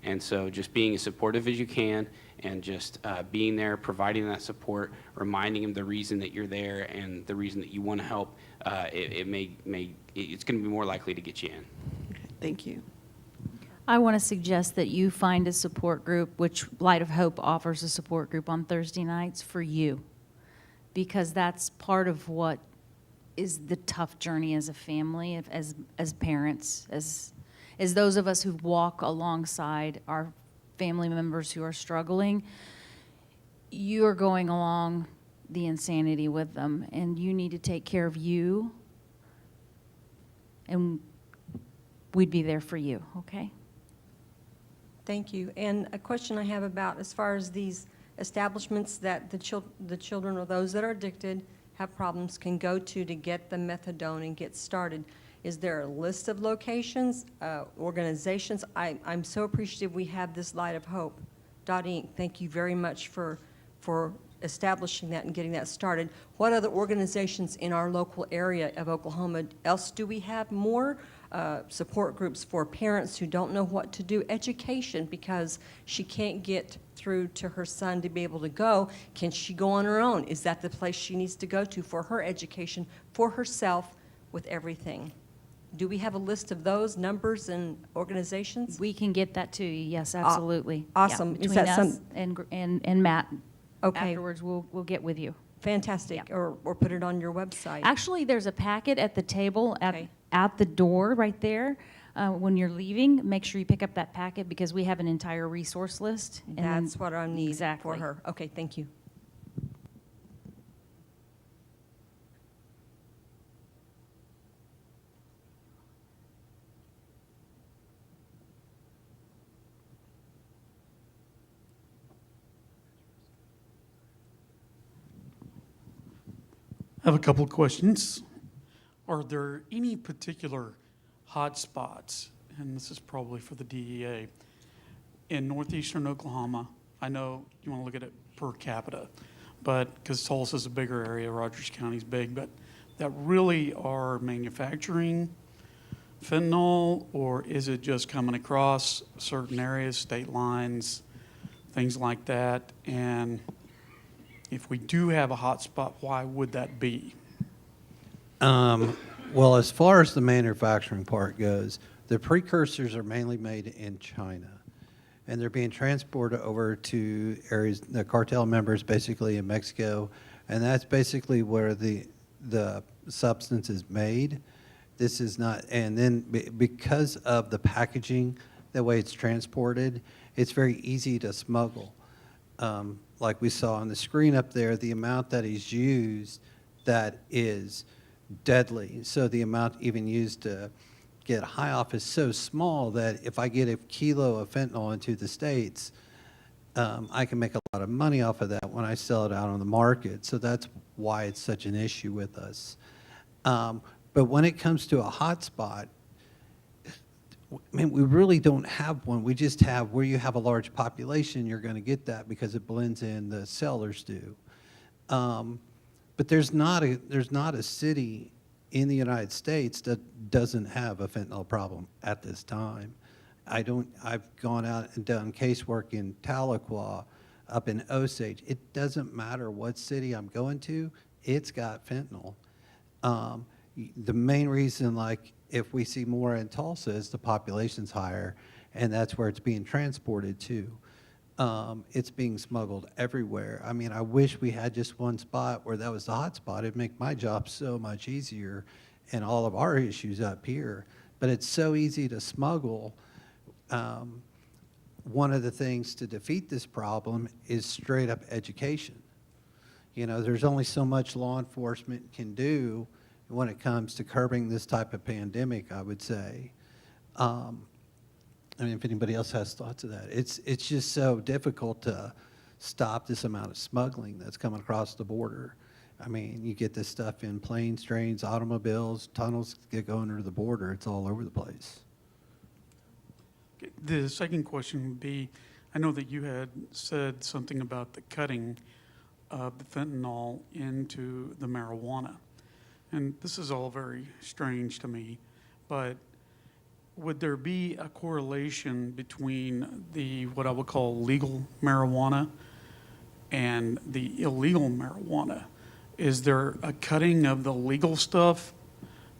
And so just being as supportive as you can and just being there, providing that support, reminding him the reason that you're there and the reason that you want to help. It's going to be more likely to get you in. Okay, thank you. I want to suggest that you find a support group, which Light of Hope offers a support group on Thursday nights for you, because that's part of what is the tough journey as a family, as parents, as those of us who walk alongside our family members who are struggling. You're going along the insanity with them, and you need to take care of you, and we'd be there for you, okay? Thank you. And a question I have about as far as these establishments that the children or those that are addicted have problems can go to get the methadone and get started. Is there a list of locations, organizations? I'm so appreciative we have this Light of Hope. Inc. Thank you very much for establishing that and getting that started. What other organizations in our local area of Oklahoma else do we have? More support groups for parents who don't know what to do, education, because she can't get through to her son to be able to go. Can she go on her own? Is that the place she needs to go to for her education, for herself, with everything? Do we have a list of those numbers and organizations? We can get that to you, yes, absolutely. Awesome. Yeah, Is between that us and Matt. Okay. Afterwards, we'll get with you. Fantastic. Yeah. Or put it on your website. Actually, there's a packet at the table Okay. at the door right there. When you're leaving, make sure you pick up that packet because we have an entire resource list. And then- That's what I need for Exactly. her. Okay, thank you. I have a couple of questions. Are there any particular hot spots, and this is probably for the DEA, in northeastern Oklahoma? I know you want to look at it per capita, but because Tulsa's a bigger area, Rogers County's big, but that really are manufacturing fentanyl, or is it just coming across certain areas, state lines, things like that? And if we do have a hot spot, why would that be? Well, as far as the manufacturing part goes, the precursors are mainly made in China, and they're being transported over to areas, the cartel members basically in Mexico, and that's basically where the substance is made. This is not, and then because of the packaging, the way it's transported, it's very easy to smuggle. Like we saw on the screen up there, the amount that is used that is deadly. So the amount even used to get high off is so small that if I get a kilo of fentanyl into the States, I can make a lot of money off of that when I sell it out on the market. So that's why it's such an issue with us. But when it comes to a hot spot, I mean, we really don't have one. We just have where you have a large population, you're going to get that because it blends in, the sellers do. But there's not a city in the United States that doesn't have a fentanyl problem at this time. I've gone out and done casework in Tahlequah, up in Osage. It doesn't matter what city I'm going to, it's got fentanyl. The main reason, like, if we see more in Tulsa is the population's higher, and that's where it's being transported to. It's being smuggled everywhere. I mean, I wish we had just one spot where that was the hot spot. It'd make my job so much easier and all of our issues up here. But it's so easy to smuggle. One of the things to defeat this problem is straight up education. You know, there's only so much law enforcement can do when it comes to curbing this type of pandemic, I would say. I mean, if anybody else has thoughts of that. It's just so difficult to stop this amount of smuggling that's coming across the border. I mean, you get this stuff in planes, trains, automobiles, tunnels get going under the border. It's all over the place. The second question would be, I know that you had said something about the cutting of the fentanyl into the marijuana. And this is all very strange to me, but would there be a correlation between the, what I would call legal marijuana and the illegal marijuana? Is there a cutting of the legal stuff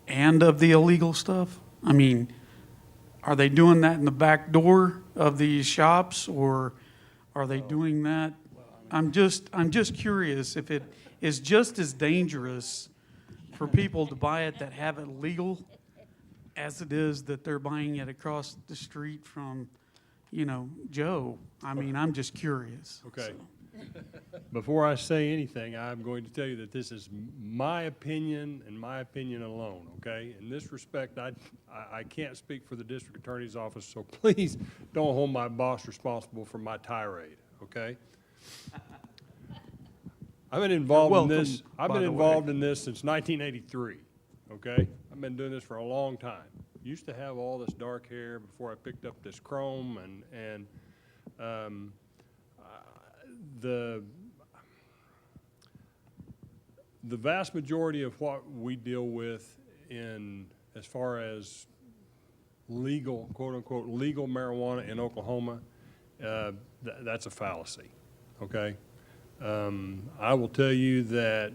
and of the illegal stuff? I mean, are they doing that in the back door of these shops, or are they doing that? I'm just curious if it is just as dangerous for people to buy it that have it legal as it is that they're buying it across the street from, you know, Joe. I mean, I'm just curious. Okay. So. Before I say anything, I'm going to tell you that this is my opinion and my opinion alone, okay? In this respect, I can't speak for the district attorney's office, so please don't hold my boss responsible for my tirade, okay? I've been involved in welcome, this, I've by been the way. involved in this since 1983, okay? I've been doing this for a long time. Used to have all this dark hair before I picked up this chrome, and the vast majority of what we deal with in, as far as legal, quote-unquote, legal marijuana in Oklahoma, that's a fallacy, okay? I will tell you that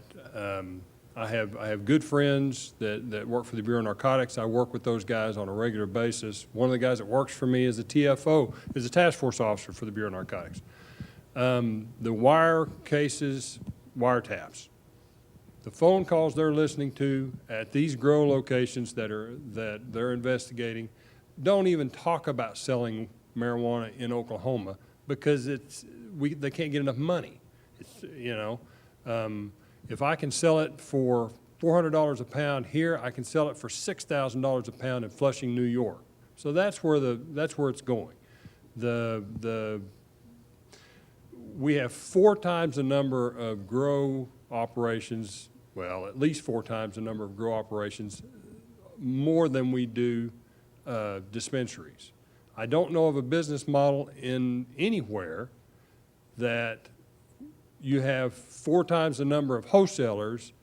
I have good friends that work for the Bureau of Narcotics. I work with those guys on a regular basis. One of the guys that works for me is a TFO, is a task force officer for the Bureau of Narcotics. The wire cases, wiretaps, the phone calls they're listening to at these grow locations that they're investigating don't even talk about selling marijuana in Oklahoma because they can't get enough money. It's, you know, if I can sell it for $400 a pound here, I can sell it for $6,000 a pound in Flushing, New York. So that's where it's going. We have 4 times the number of grow operations, well, at least 4 times the number of grow operations, more than we do dispensaries. I don't know of a business model in anywhere that you have 4 times the number of wholesalers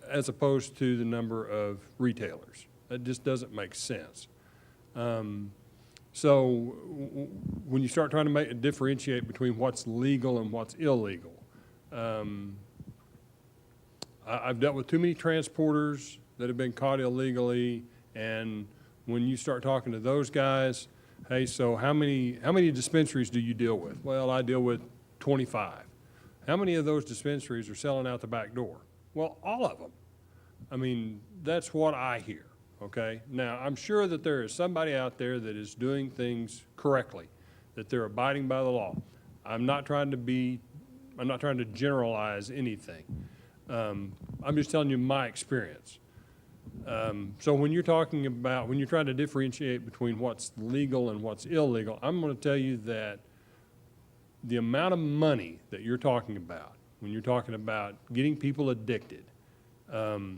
as opposed to the number of retailers. That just doesn't make sense. So when you start trying to differentiate between what's legal and what's illegal, I've dealt with too many transporters that have been caught illegally, and when you start talking to those guys, hey, so how many dispensaries do you deal with? Well, I deal with 25. How many of those dispensaries are selling out the back door? Well, all of them. I mean, that's what I hear, okay? Now, I'm sure that there is somebody out there that is doing things correctly, that they're abiding by the law. I'm not trying to generalize anything. I'm just telling you my experience. So when you're trying to differentiate between what's legal and what's illegal, I'm going to tell you that the amount of money that you're talking about, when you're talking about getting people addicted, okay,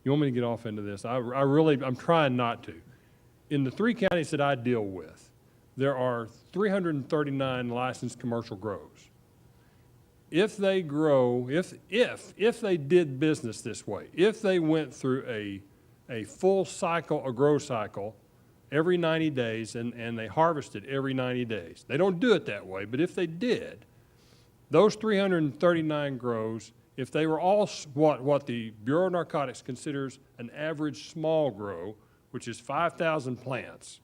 you want me to get off into this? I'm trying not to. In the 3 counties that I deal with, there are 339 licensed commercial grows. If they grow, if they did business this way, if they went through a full cycle, a grow cycle, every 90 days, and they harvested every 90 days. They don't do it that way, but if they did, those 339 grows, if they were all what the Bureau of Narcotics considers an average small grow, which is 5,000 plants.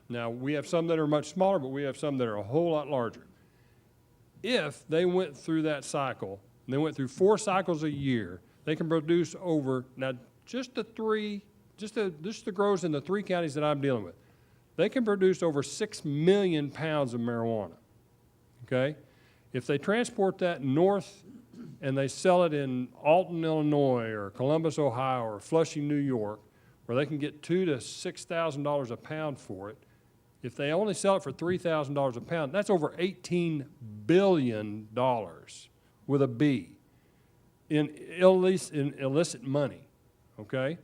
Now, we have some that are much smaller, but we have some that are a whole lot larger. If they went through that cycle, and they went through 4 cycles a year, they can produce over, now just the grows in the 3 counties that I'm dealing with, they can produce over 6 million pounds of marijuana, okay? If they transport that north and they sell it in Alton, Illinois, or Columbus, Ohio, or Flushing, New York, where they can get $2,000 to $6,000 a pound for it, if they only sell it for $3,000 a pound, that's over $18 billion with a B in illicit money, okay?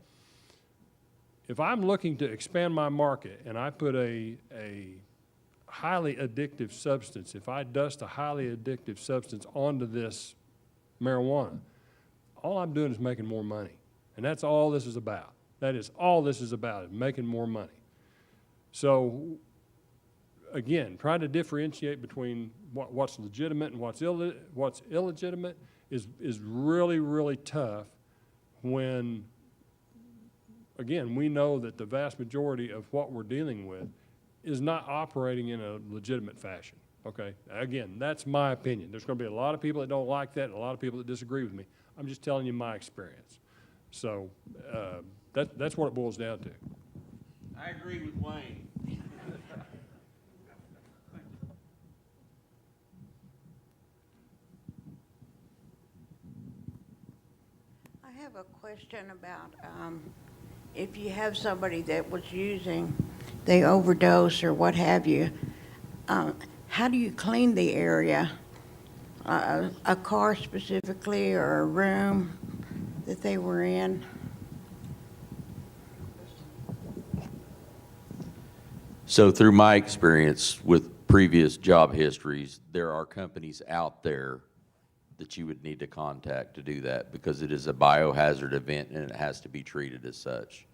If I'm looking to expand my market and I put a highly addictive substance, if I dust a highly addictive substance onto this marijuana, all I'm doing is making more money. And that's all this is about. That is all this is about, is making more money. So, again, trying to differentiate between what's legitimate and what's illegitimate is really, really tough when, again, we know that the vast majority of what we're dealing with is not operating in a legitimate fashion, okay? Again, that's my opinion. There's going to be a lot of people that don't like that and a lot of people that disagree with me. I'm just telling you my experience. So that's what it boils down to. I agree with Wayne. I have a question about if you have somebody that was using, they overdose or what have you, How do you clean the area? A car specifically, or a room that they were in? So through my experience with previous job histories, there are companies out there that you would need to contact to do that because it is a biohazard event and it has to be treated as such.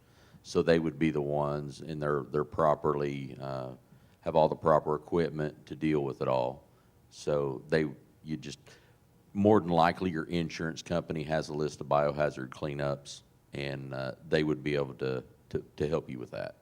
So they would be the ones, and they're properly, have all the proper equipment to deal with it all. So you just, more than likely your insurance company has a list of biohazard cleanups, and they would be able to help you with that.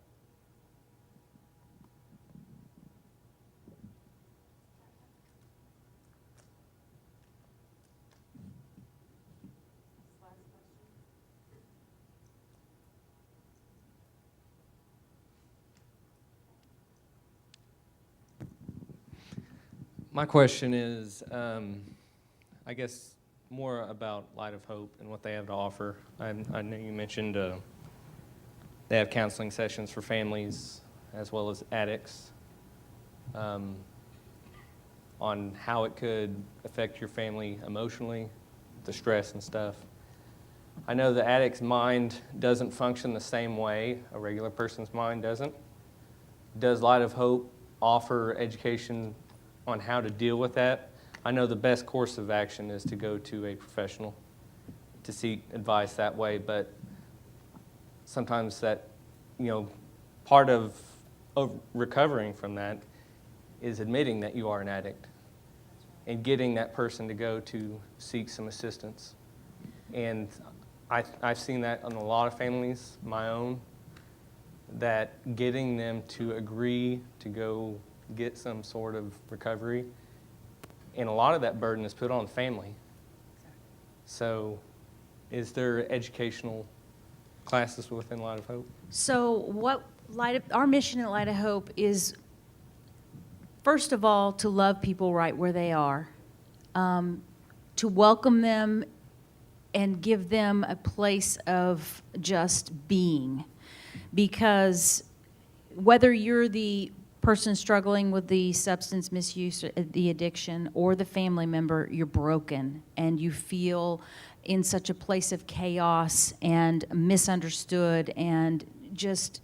My question is, I guess, more about Light of Hope and what they have to offer. I know you mentioned they have counseling sessions for families as well as addicts on how it could affect your family emotionally, the stress and stuff. I know the addict's mind doesn't function the same way a regular person's mind doesn't. Does Light of Hope offer education on how to deal with that? I know the best course of action is to go to a professional to seek advice that way, but sometimes that, part of recovering from that is admitting that you are an addict and getting that person to go to seek some assistance. And I've seen that in a lot of families, my own, that getting them to agree to go get some sort of recovery, and a lot of that burden is put on family. So is there educational classes within Light of Hope? So our mission at Light of Hope is, first of all, to love people right where they are, to welcome them and give them a place of just being. Because whether you're the person struggling with the substance misuse, the addiction, or the family member, you're broken and you feel in such a place of chaos and misunderstood and just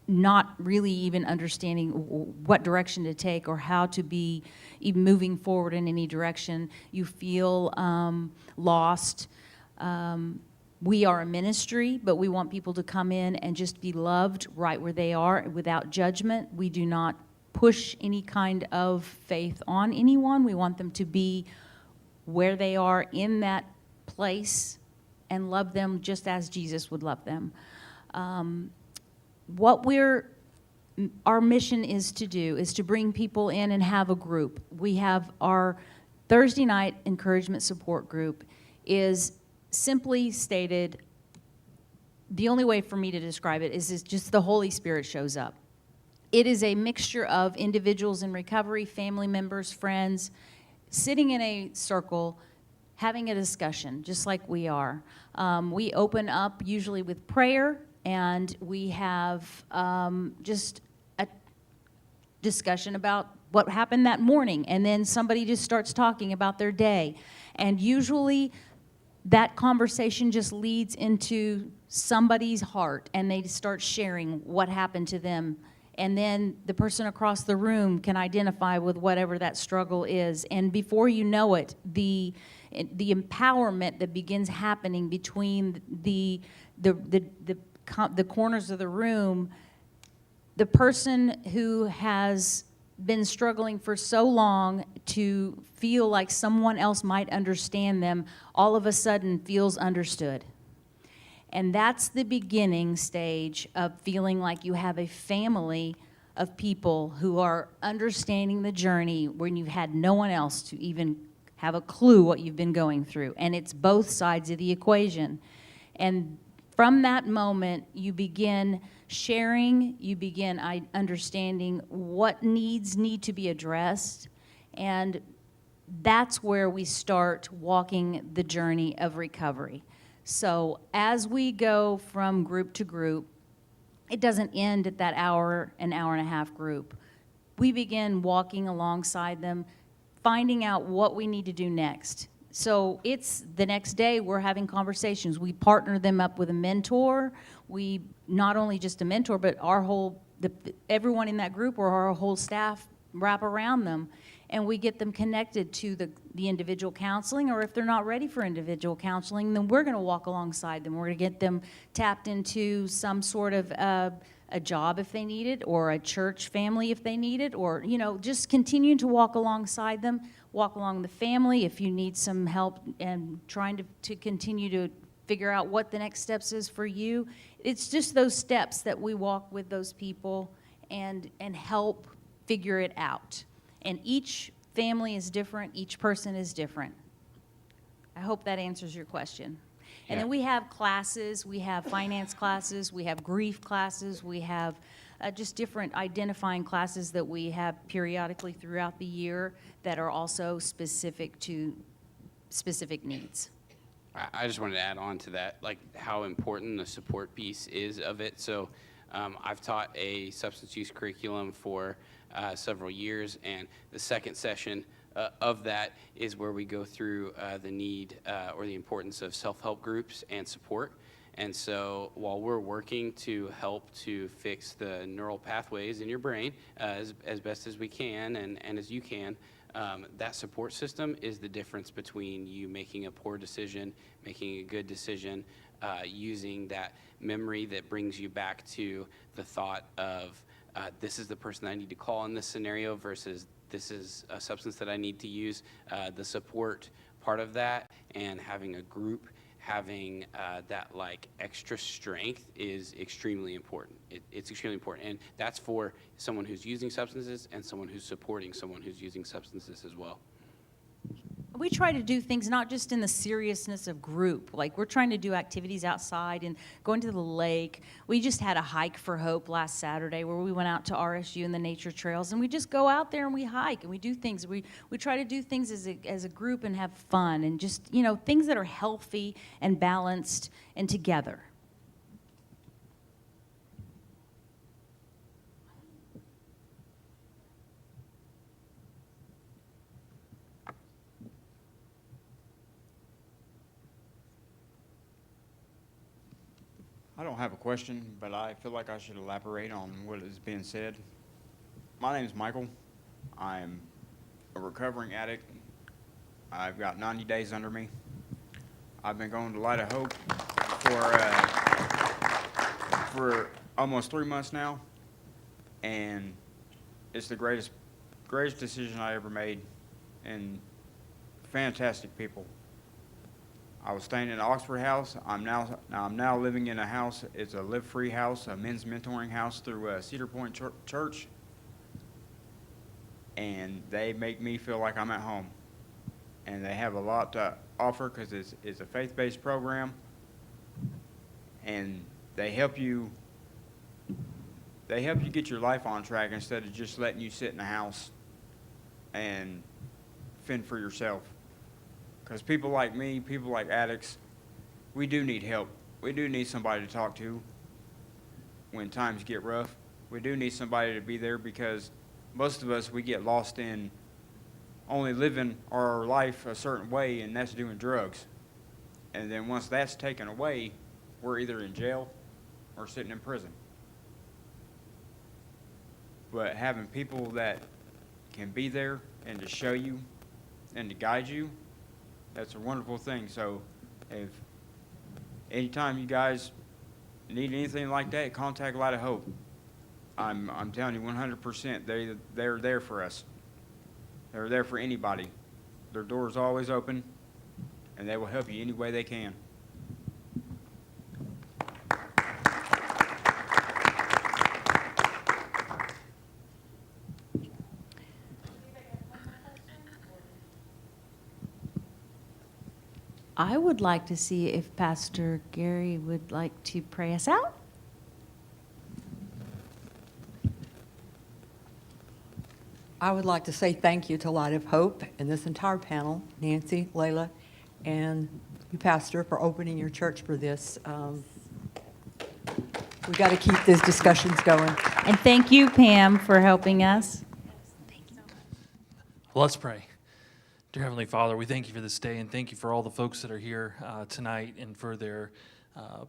not really even understanding what direction to take or how to be even moving forward in any direction. You feel lost. We are a ministry, but we want people to come in and just be loved right where they are without judgment. We do not push any kind of faith on anyone. We want them to be where they are in that place and love them just as Jesus would love them. Our mission is to do is to bring people in and have a group. We have our Thursday night encouragement support group is simply stated, the only way for me to describe it is just the Holy Spirit shows up. It is a mixture of individuals in recovery, family members, friends, sitting in a circle, having a discussion, just like we are. We open up usually with prayer, and we have just a discussion about what happened that morning, and then somebody just starts talking about their day. And usually that conversation just leads into somebody's heart, and they start sharing what happened to them. And then the person across the room can identify with whatever that struggle is. And before you know it, the empowerment that begins happening between the corners of the room, the person who has been struggling for so long to feel like someone else might understand them, all of a sudden feels understood. And that's the beginning stage of feeling like you have a family of people who are understanding the journey when you've had no one else to even have a clue what you've been going through. And it's both sides of the equation. And from that moment, you begin sharing, you begin understanding what needs need to be addressed, and that's where we start walking the journey of recovery. So as we go from group to group, it doesn't end at that hour and a half group. we begin walking alongside them, finding out what we need to do next. So it's the next day we're having conversations. We partner them up with a mentor. We not only just a mentor, but everyone in that group or our whole staff wrap around them, and we get them connected to the individual counseling, or if they're not ready for individual counseling, then we're going to walk alongside them. We're going to get them tapped into some sort of a job if they need it, or a church family if they need it, or, just continuing to walk alongside them, walk along the family if you need some help and trying to continue to figure out what the next steps is for you. It's just those steps that we walk with those people and help figure it out. And each family is different, each person is different. I hope that answers your question. And then we have classes, we have finance classes, we have grief classes, we have just different identifying classes that we have periodically throughout the year that are also specific to specific needs. I just wanted to add on to that, like how important the support piece is of it. So I've taught a substance use curriculum for several years, and the second session of that is where we go through the need or the importance of self-help groups and support. And so while we're working to help to fix the neural pathways in your brain as best as we can and as you can, that support system is the difference between you making a poor decision, making a good decision, using that memory that brings you back to the thought of this is the person I need to call in this scenario versus this is a substance that I need to use. The support part of that and having a group, having that like extra strength is extremely important. It's extremely important. And that's for someone who's using substances and someone who's supporting someone who's using substances as well. We try to do things not just in the seriousness of group. Like, we're trying to do activities outside and going to the lake. We just had a hike for hope last Saturday where we went out to RSU and the nature trails, and we just go out there and we hike and we do things. We try to do things as a group and have fun and just, things that are healthy and balanced and together. I don't have a question, but I feel like I should elaborate on what is being said. My name is Michael. I'm a recovering addict. I've got 90 days under me. I've been going to Light of Hope for almost 3 months now, and it's the greatest decision I ever made, and fantastic people. I was staying in an Oxford house. I'm now living in a house. It's a live-free house, a men's mentoring house through Cedar Point Church. And they make me feel like I'm at home. And they have a lot to offer because it's a faith-based program. And they help you get your life on track instead of just letting you sit in the house and fend for yourself. Because people like me, people like addicts, we do need help. We do need somebody to talk to when times get rough. We do need somebody to be there because most of us, we get lost in only living our life a certain way, and that's doing drugs. And then once that's taken away, we're either in jail or sitting in prison. But having people that can be there and to show you and to guide you, that's a wonderful thing. So if anytime you guys need anything like that, contact Light of Hope. I'm telling you 100%, they're there for us. They're there for anybody. Their door's always open, and they will help you any way they can. I would like to see if Pastor Gary would like to pray us out. I would like to say thank you to Light of Hope and this entire panel, Nancy, Layla, and you, Pastor, for opening your church for this. We've got to keep these discussions going. And thank you, Pam, for helping us. Let's pray. Dear Heavenly Father, we thank you for this day and thank you for all the folks that are here tonight and for their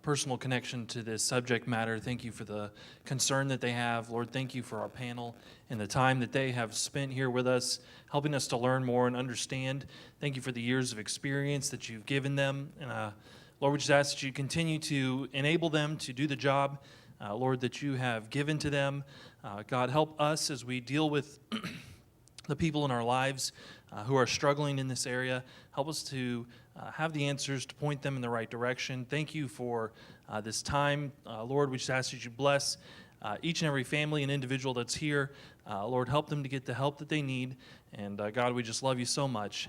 personal connection to this subject matter. Thank you for the concern that they have. Lord, thank you for our panel and the time that they have spent here with us, helping us to learn more and understand. Thank you for the years of experience that you've given them. And Lord, we just ask that you continue to enable them to do the job, Lord, that you have given to them. God, help us as we deal with the people in our lives who are struggling in this area. Help us to have the answers to point them in the right direction. Thank you for this time. Lord, we just ask that you bless each and every family and individual that's here. Lord, help them to get the help that they need. And God, we just love you so much.